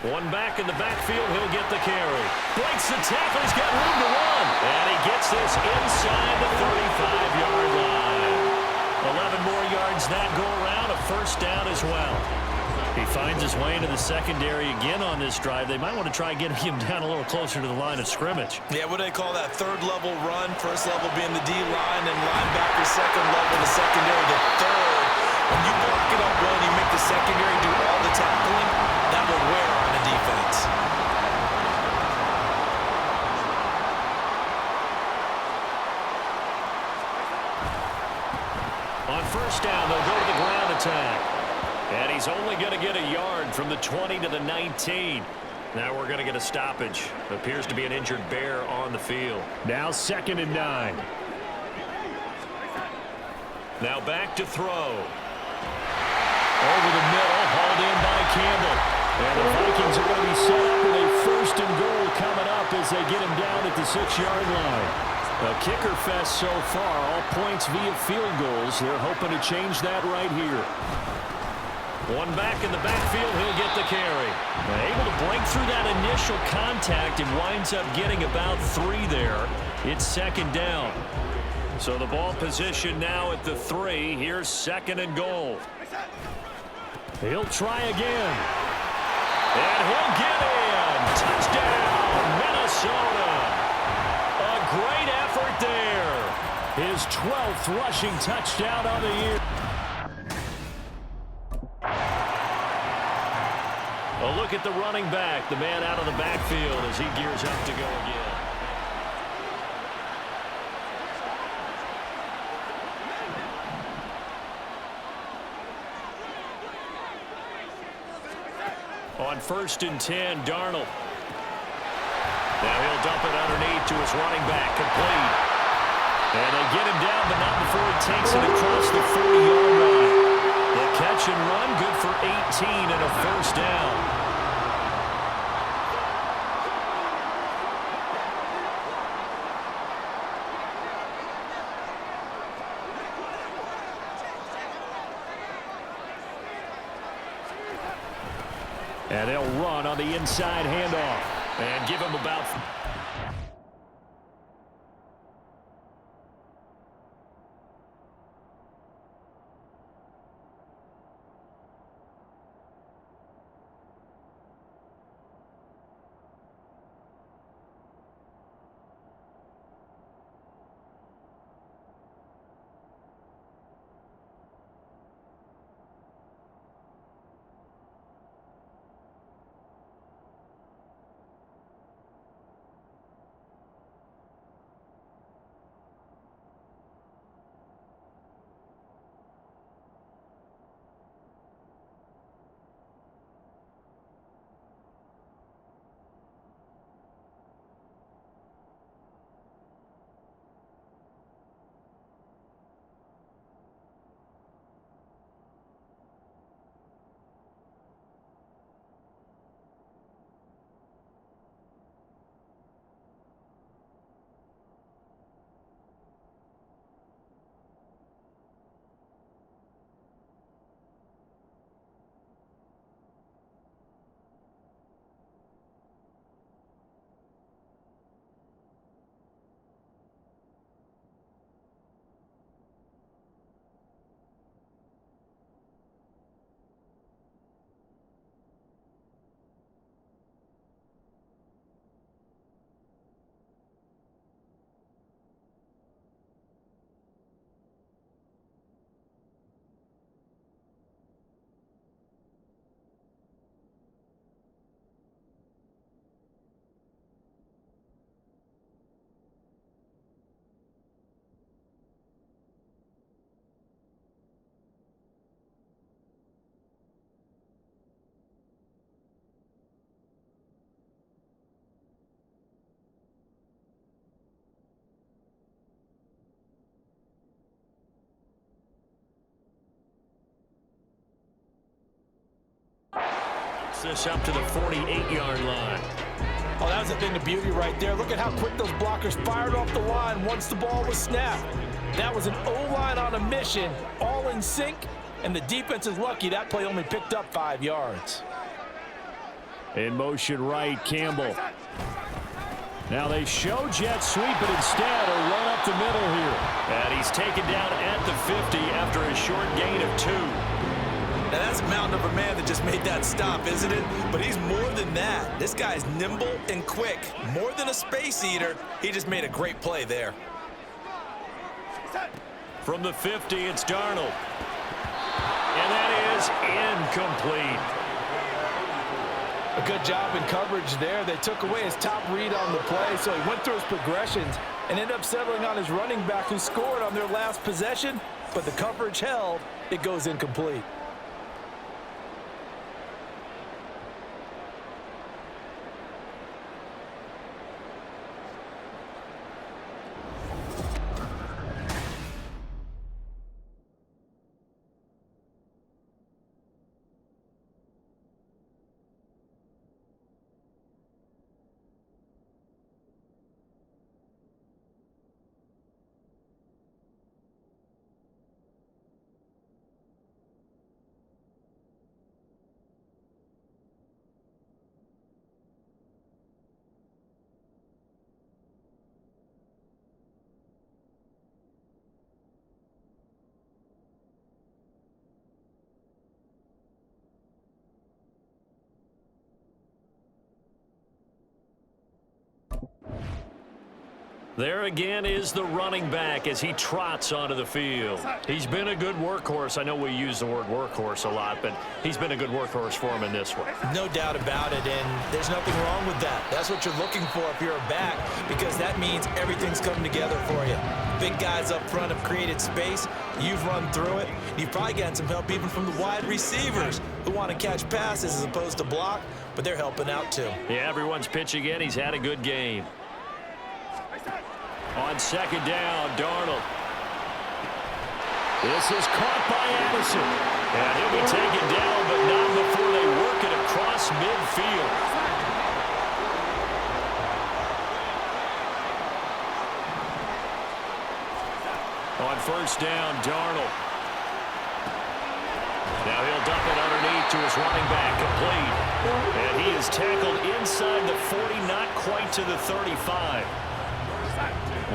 One back in the backfield, he'll get the carry. Breaks the tackle, he's got room to run. And he gets this inside the 35-yard line. 11 more yards that go around, a first down as well. He finds his way into the secondary again on this drive. They might want to try getting him down a little closer to the line of scrimmage. Yeah, what do they call that? Third level run. First level being the D-line and linebacker. Second level, the secondary, the third. When you block it up well and you make the secondary do all the tackling, that will wear on a defense. On first down, they'll go to the ground attack. And he's only going to get a yard from the 20 to the 19. Now we're going to get a stoppage. Appears to be an injured Bear on the field. Now 2nd and 9. Now back to throw. Over the middle, hauled in by Campbell. And the Vikings are going to be set up with a 1st and goal coming up as they get him down at the 6-yard line. A kicker fest so far, all points via field goals. They're hoping to change that right here. One back in the backfield, he'll get the carry. Able to break through that initial contact and winds up getting about 3 there. It's 2nd down. So the ball position now at the 3. Here's 2nd and goal. He'll try again. And he'll get in. Touchdown, Minnesota. A great effort there. His 12th rushing touchdown of the year. A look at the running back, the man out of the backfield as he gears up to go again. On 1st and 10, Darnold. Now he'll dump it underneath to his running back, complete. And they get him down, but not before he takes it across the 40-yard line. The catch and run, good for 18 and a first down. And they'll run on the inside handoff and give him about... This up to the 48-yard line. Oh, that was a thing of beauty right there. Look at how quick those blockers fired off the line once the ball was snapped. That was an O-line on a mission, all in sync, and the defense is lucky that play only picked up 5 yards. In motion right, Campbell. Now they show jet sweep, but instead a run up the middle here. And he's taken down at the 50 after a short gain of 2. Now that's a mountain of a man that just made that stop, isn't it? But he's more than that. This guy's nimble and quick. More than a space eater, he just made a great play there. From the 50, it's Darnold. And that is incomplete. A good job in coverage there. They took away his top read on the play, so he went through his progressions and ended up settling on his running back who scored on their last possession, but the coverage held. It goes incomplete. There again is the running back as he trots onto the field. He's been a good workhorse. I know we use the word workhorse a lot, but he's been a good workhorse for him in this one. No doubt about it, and there's nothing wrong with that. That's what you're looking for if you're a back, because that means everything's coming together for you. Big guys up front have created space. You've run through it. You've probably gotten some help even from the wide receivers who want to catch passes as opposed to block, but they're helping out too. Yeah, everyone's pitching in. He's had a good game. On second down, Darnold. This is caught by Addison. And he'll be taken down, but not before they work it across midfield. On first down, Darnold. Now he'll dump it underneath to his running back, complete. And he is tackled inside the 40, not quite to the 35.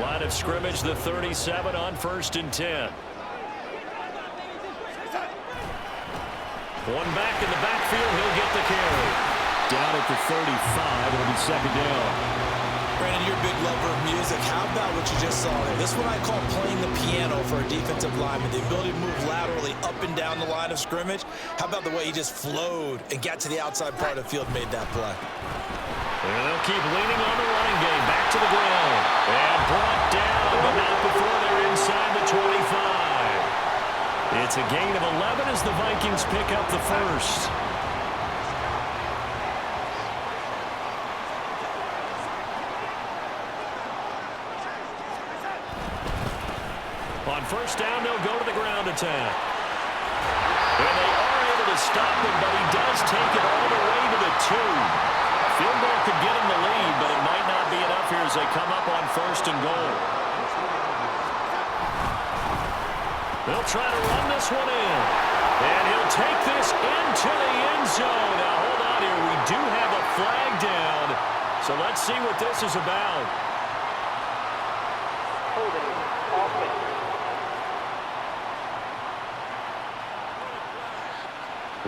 Line of scrimmage, the 37 on first and 10. One back in the backfield, he'll get the carry. Down at the 35, it'll be second down. Brandon, you're a big lover of music. How about what you just saw there? This is what I call playing the piano for a defensive lineman. The ability to move laterally up and down the line of scrimmage. How about the way he just flowed and got to the outside part of the field and made that play? And they'll keep leaning on the running game. Back to the ground. And brought down, but not before they're inside the 25. It's a gain of 11 as the Vikings pick up the first. On first down, they'll go to the ground attack. And they are able to stop him, but he does take it all the way to the 2. Field goal could get him the lead, but it might not be enough here as they come up on first and goal. They'll try to run this one in. And he'll take this into the end zone. Now, hold on here. We do have a flag down. So let's see what this is about. Holding offense.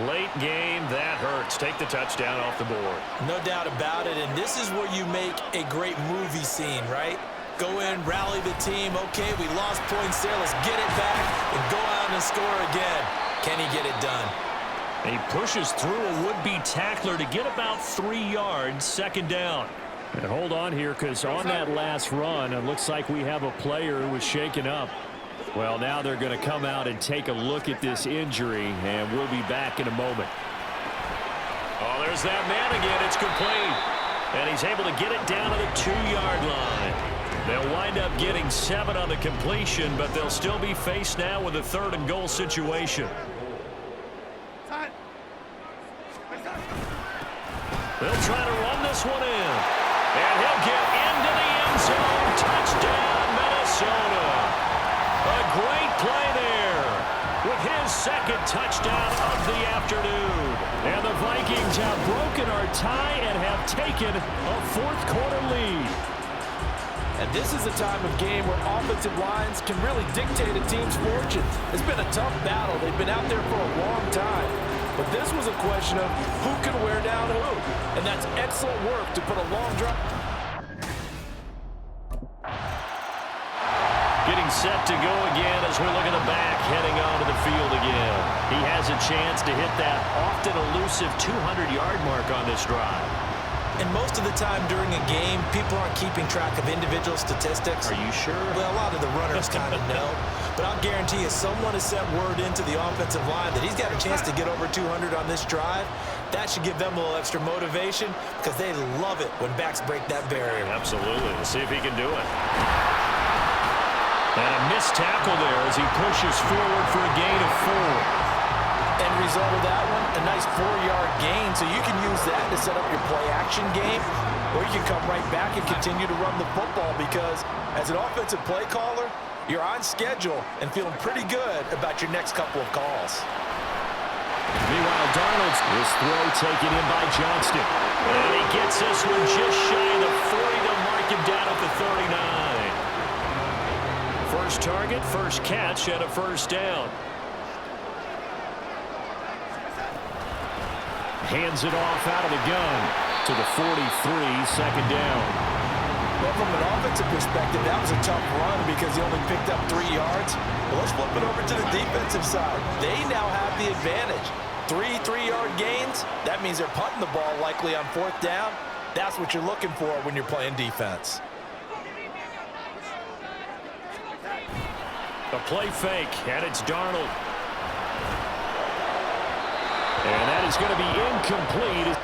Late game, that hurts. Take the touchdown off the board. No doubt about it, and this is where you make a great movie scene, right? Go in, rally the team. Okay, we lost points there. Let's get it back and go out and score again. Can he get it done? And he pushes through a would-be tackler to get about 3 yards, second down. And hold on here, because on that last run, it looks like we have a player who was shaken up. Well, now they're going to come out and take a look at this injury, and we'll be back in a moment. Oh, there's that man again. It's complete. And he's able to get it down to the 2-yard line. They'll wind up getting 7 on the completion, but they'll still be faced now with a 3rd and goal situation. They'll try to run this one in. And he'll get into the end zone. Touchdown, Minnesota. touchdown of the afternoon. And the Vikings have broken our tie and have taken a fourth-quarter lead. And this is a time of game where offensive lines can really dictate a team's fortunes. It's been a tough battle. They've been out there for a long time. But this was a question of who can wear down who. And that's excellent work to put a long drive. Getting set to go again as we look at the back heading onto the field again. He has a chance to hit that often elusive 200-yard mark on this drive. And most of the time during a game, people aren't keeping track of individual statistics. Are you sure? Well, a lot of the runners kind of know. But I'll guarantee you, someone has sent word into the offensive line that he's got a chance to get over 200 on this drive. That should give them a little extra motivation because they love it when backs break that barrier. Absolutely. Let's see if he can do it. And a missed tackle there as he pushes forward for a gain of 4. End result of that one, a nice 4-yard gain. So you can use that to set up your play-action game, or you can come right back and continue to run the football because as an offensive play caller, you're on schedule and feeling pretty good about your next couple of calls. Meanwhile, Darnold's this throw taken in by Johnston. And he gets this one just shy of the 40 to mark him down at the 39. First target, first catch, and a first down. Hands it off out of the gun to the 43, second down. Well, from an offensive perspective, that was a tough run because he only picked up 3 yards. Well, let's flip it over to the defensive side. They now have the advantage. 3 3-yard gains, that means they're punting the ball likely on 4th down. That's what you're looking for when you're playing defense. A play fake, and it's Darnold. And that is going to be incomplete.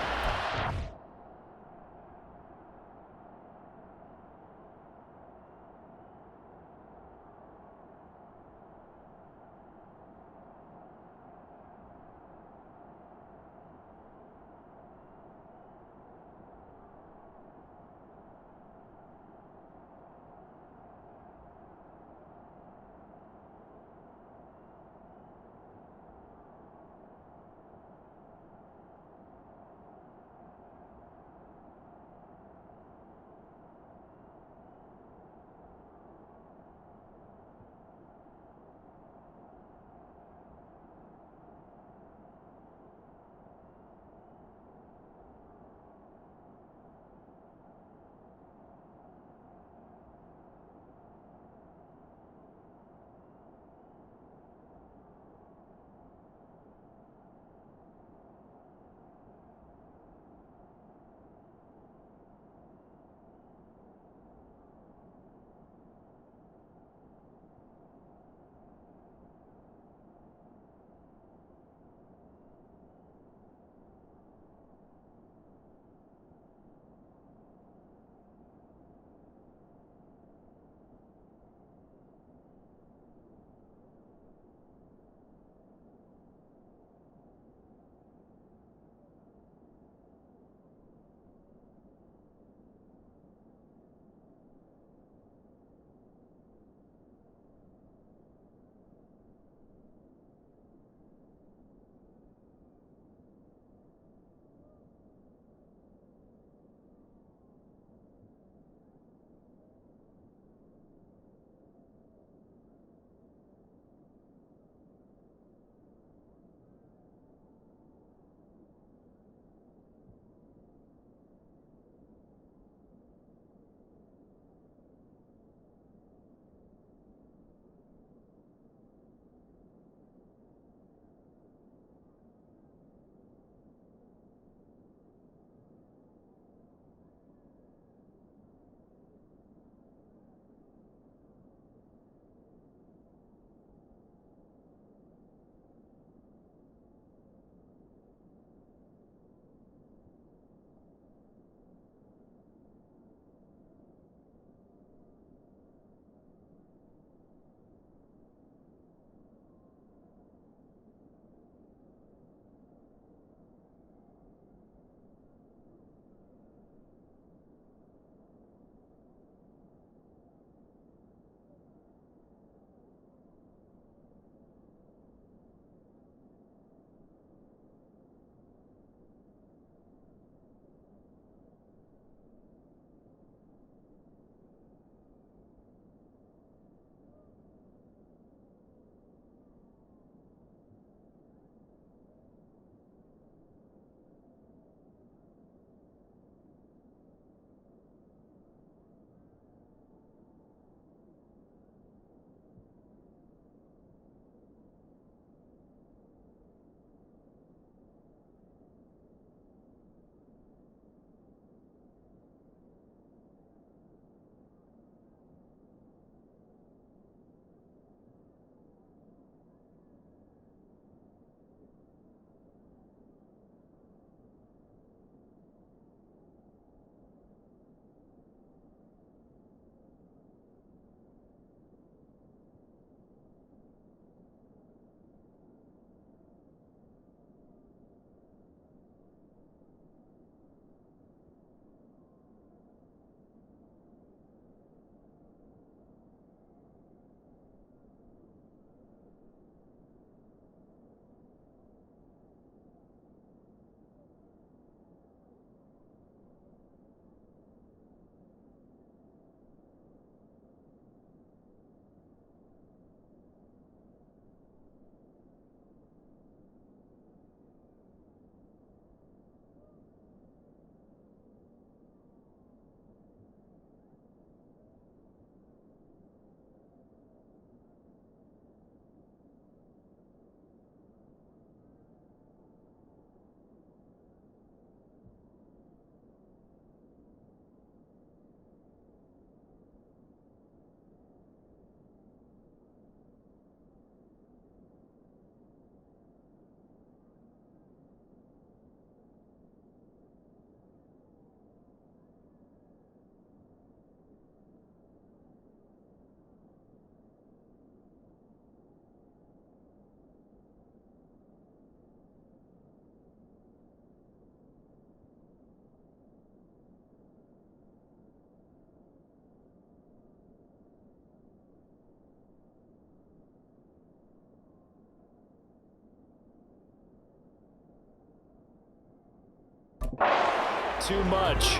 too much.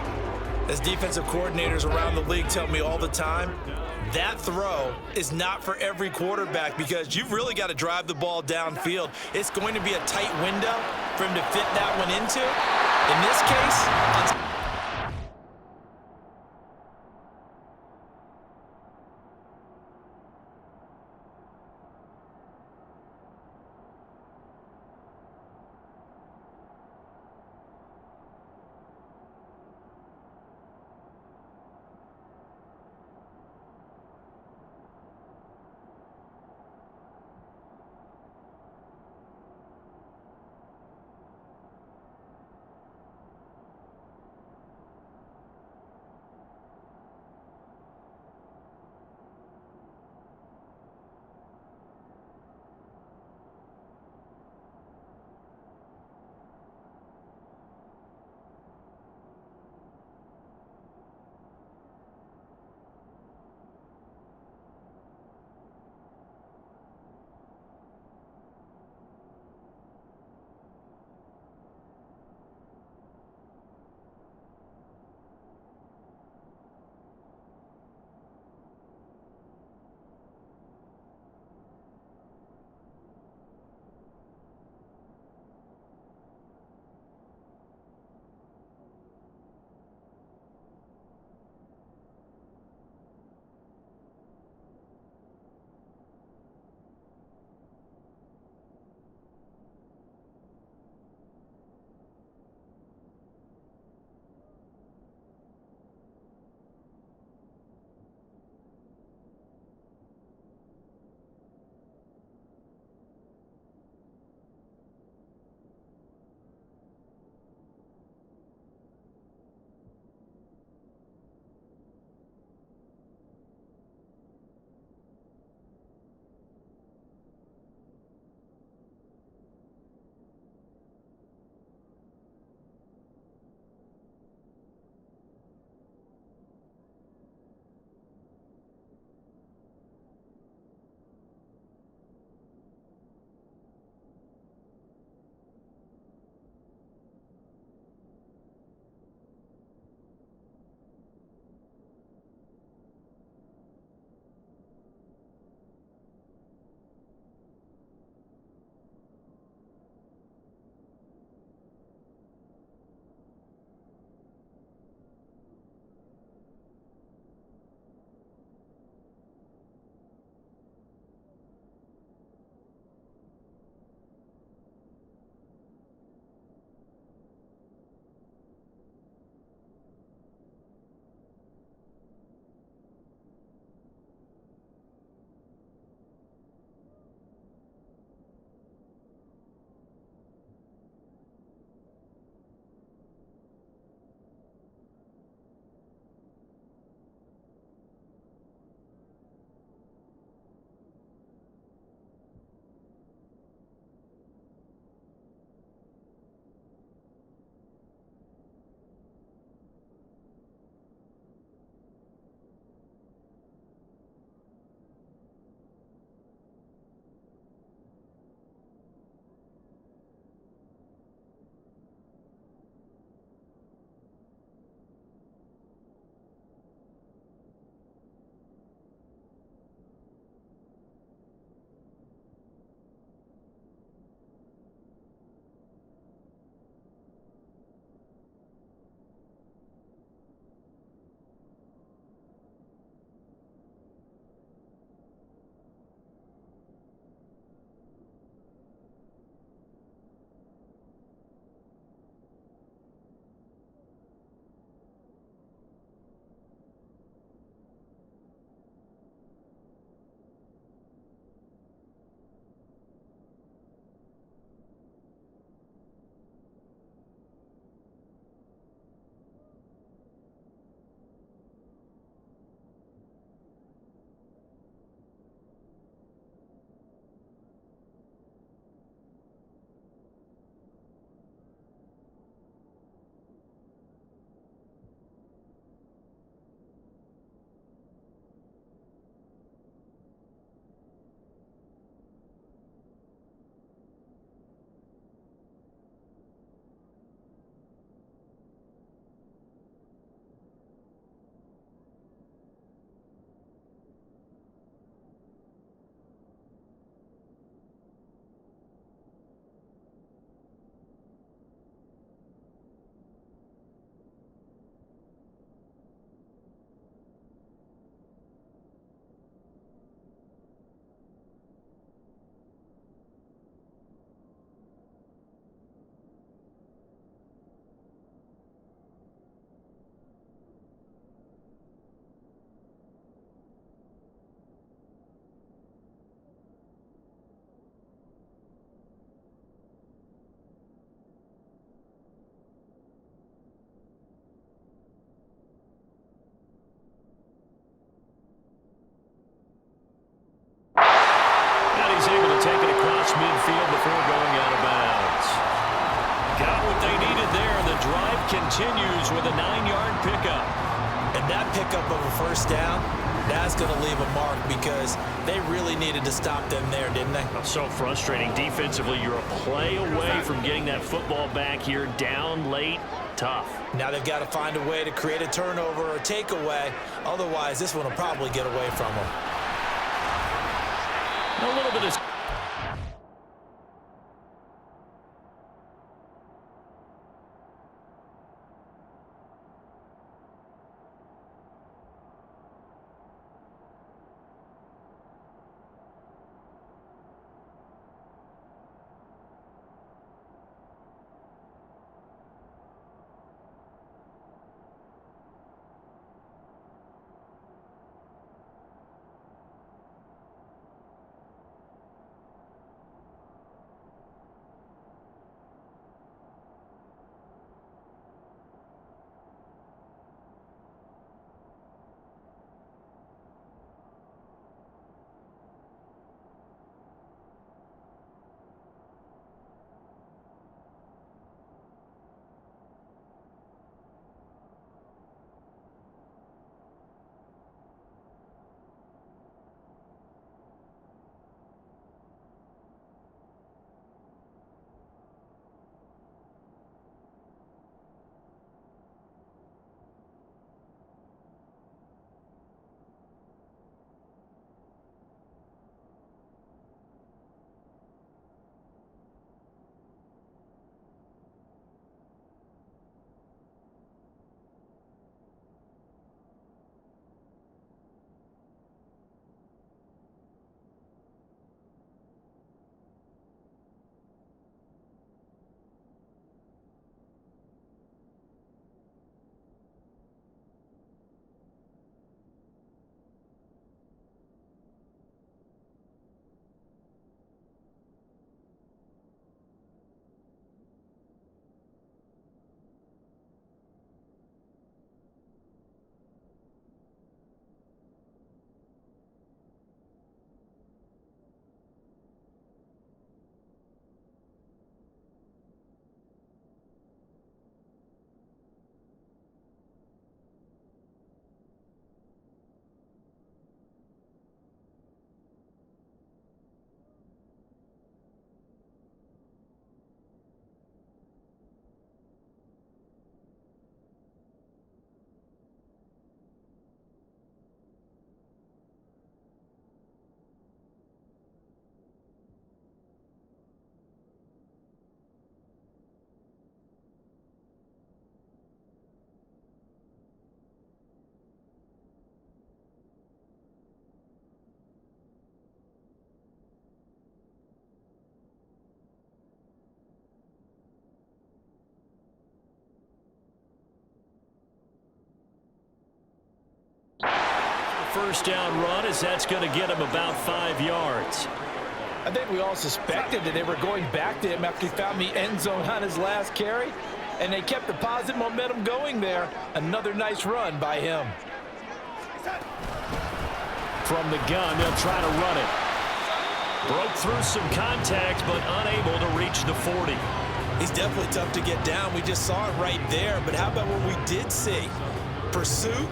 As defensive coordinators around the league tell me all the time, that throw is not for every quarterback because you've really got to drive the ball downfield. It's going to be a tight window for him to fit that one into. In this case, take it across midfield before going out of bounds. Got what they needed there. The drive continues with a 9-yard pickup. And that pickup of a first down, that's going to leave a mark because they really needed to stop them there, didn't they? So frustrating. Defensively, you're a play away from getting that football back here. Down late, tough. Now they've got to find a way to create a turnover or takeaway. Otherwise, this one will probably get away from them. A little bit of... First down run, as that's going to get him about 5 yards. I think we all suspected that they were going back to him after he found the end zone on his last carry, and they kept the positive momentum going there. Another nice run by him. From the gun, they'll try to run it. Broke through some contact, but unable to reach the 40. He's definitely tough to get down. We just saw it right there. But how about what we did see? Pursuit,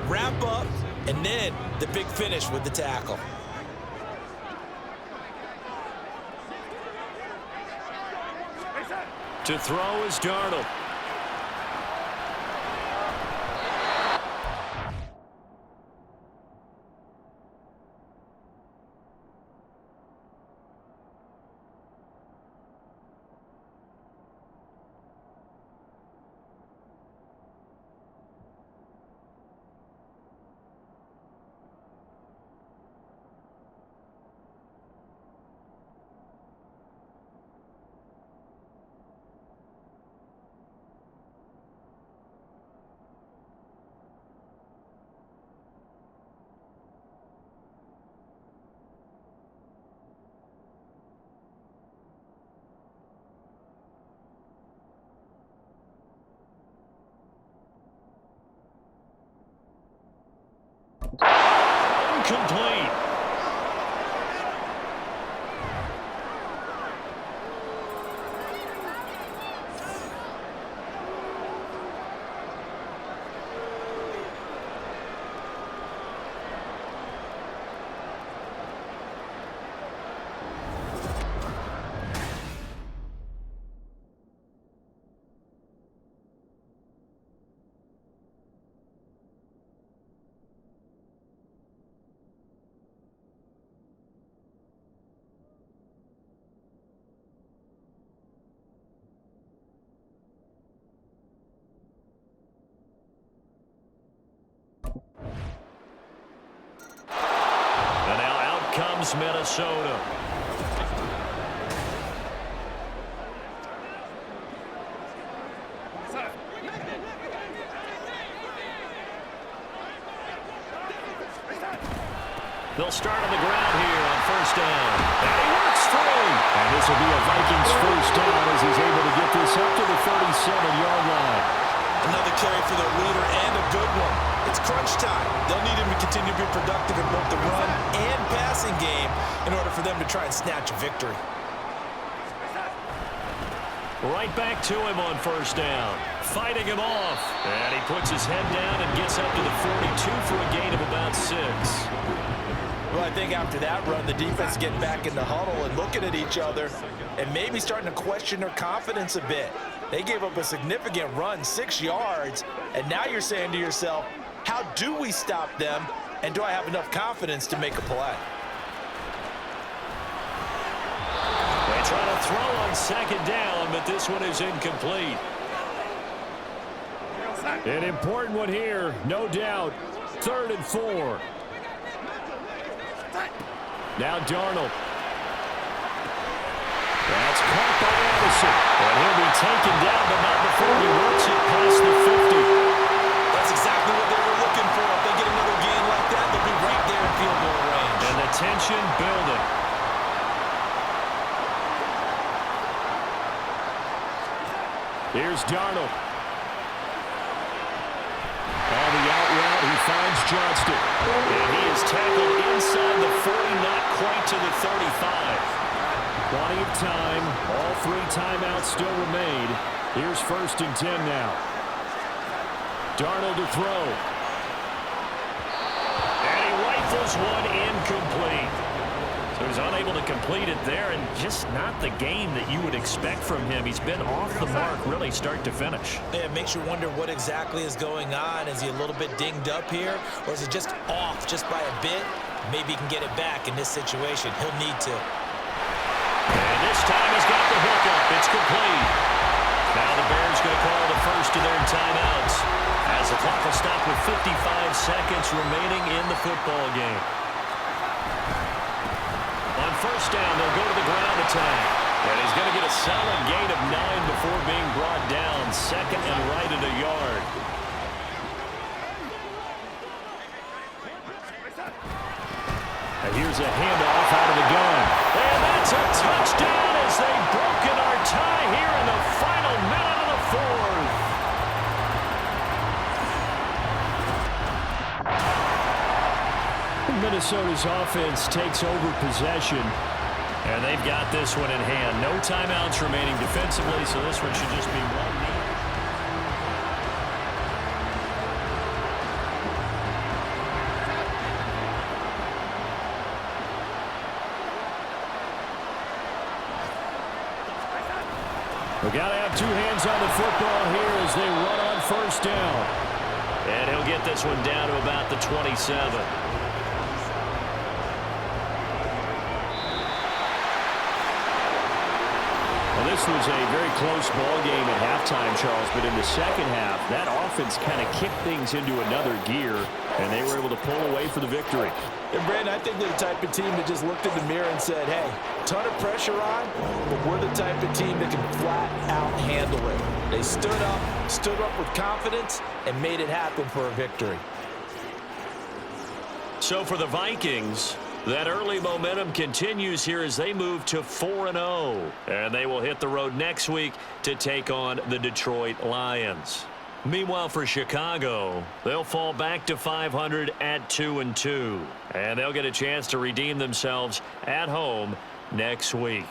wrap up, and then the big finish with the tackle. To throw is Darnold. Incomplete. comes Minnesota. They'll start on the ground here on first down. And he works through. And this will be a Vikings first down as he's able to get this up to the 37-yard line. Another carry for their leader and a good one. It's crunch time. They'll need him to continue to be productive in both the run and passing game in order for them to try and snatch a victory. Right back to him on first down. Fighting him off. And he puts his head down and gets up to the 42 for a gain of about 6. Well, I think after that run, the defense is getting back in the huddle and looking at each other and maybe starting to question their confidence a bit. They gave up a significant run, 6 yards, and now you're saying to yourself, how do we stop them, and do I have enough confidence to make a play? They try to throw on second down, but this one is incomplete. An important one here, no doubt. 3rd and 4. Now Darnold. That's caught by Anderson. And he'll be taken down, but not before he works it past the 50. That's exactly what they were looking for. If they get another gain like that, they'll be right there in field goal range. And the tension building. Here's Darnold. On the out route, he finds Johnston. And he is tackled inside the 40, not quite to the 35. Plenty of time. All 3 timeouts still remain. Here's 1st and 10 now. Darnold to throw. And he rifles one incomplete. So he's unable to complete it there, and just not the game that you would expect from him. He's been off the mark really start to finish. Yeah, it makes you wonder what exactly is going on. Is he a little bit dinged up here, or is it just off just by a bit? Maybe he can get it back in this situation. He'll need to. And this time he's got the hook up. It's complete. Now the Bears going to call the first of their timeouts as the clock will stop with 55 seconds remaining in the football game. On first down, they'll go to the ground attack. And he's going to get a solid gain of 9 before being brought down. 2nd and right at a yard. And here's a handoff out of the gun. And that's a touchdown as they've broken our tie here in the final minute of the 4th. Minnesota's offense takes over possession. And they've got this one in hand. No timeouts remaining defensively, so this one should just be one. We got to have 2 hands on the football here as they run on first down. And he'll get this one down to about the 27. Well, this was a very close ball game at halftime, Charles, but in the second half, that offense kind of kicked things into another gear, and they were able to pull away for the victory. And Brandon, I think they're the type of team that just looked in the mirror and said, hey, ton of pressure on, but we're the type of team that can flat out handle it. They stood up with confidence, and made it happen for a victory. So for the Vikings, that early momentum continues here as they move to 4-0. And they will hit the road next week to take on the Detroit Lions. Meanwhile, for Chicago, they'll fall back to 500 at 2-2. And they'll get a chance to redeem themselves at home next week.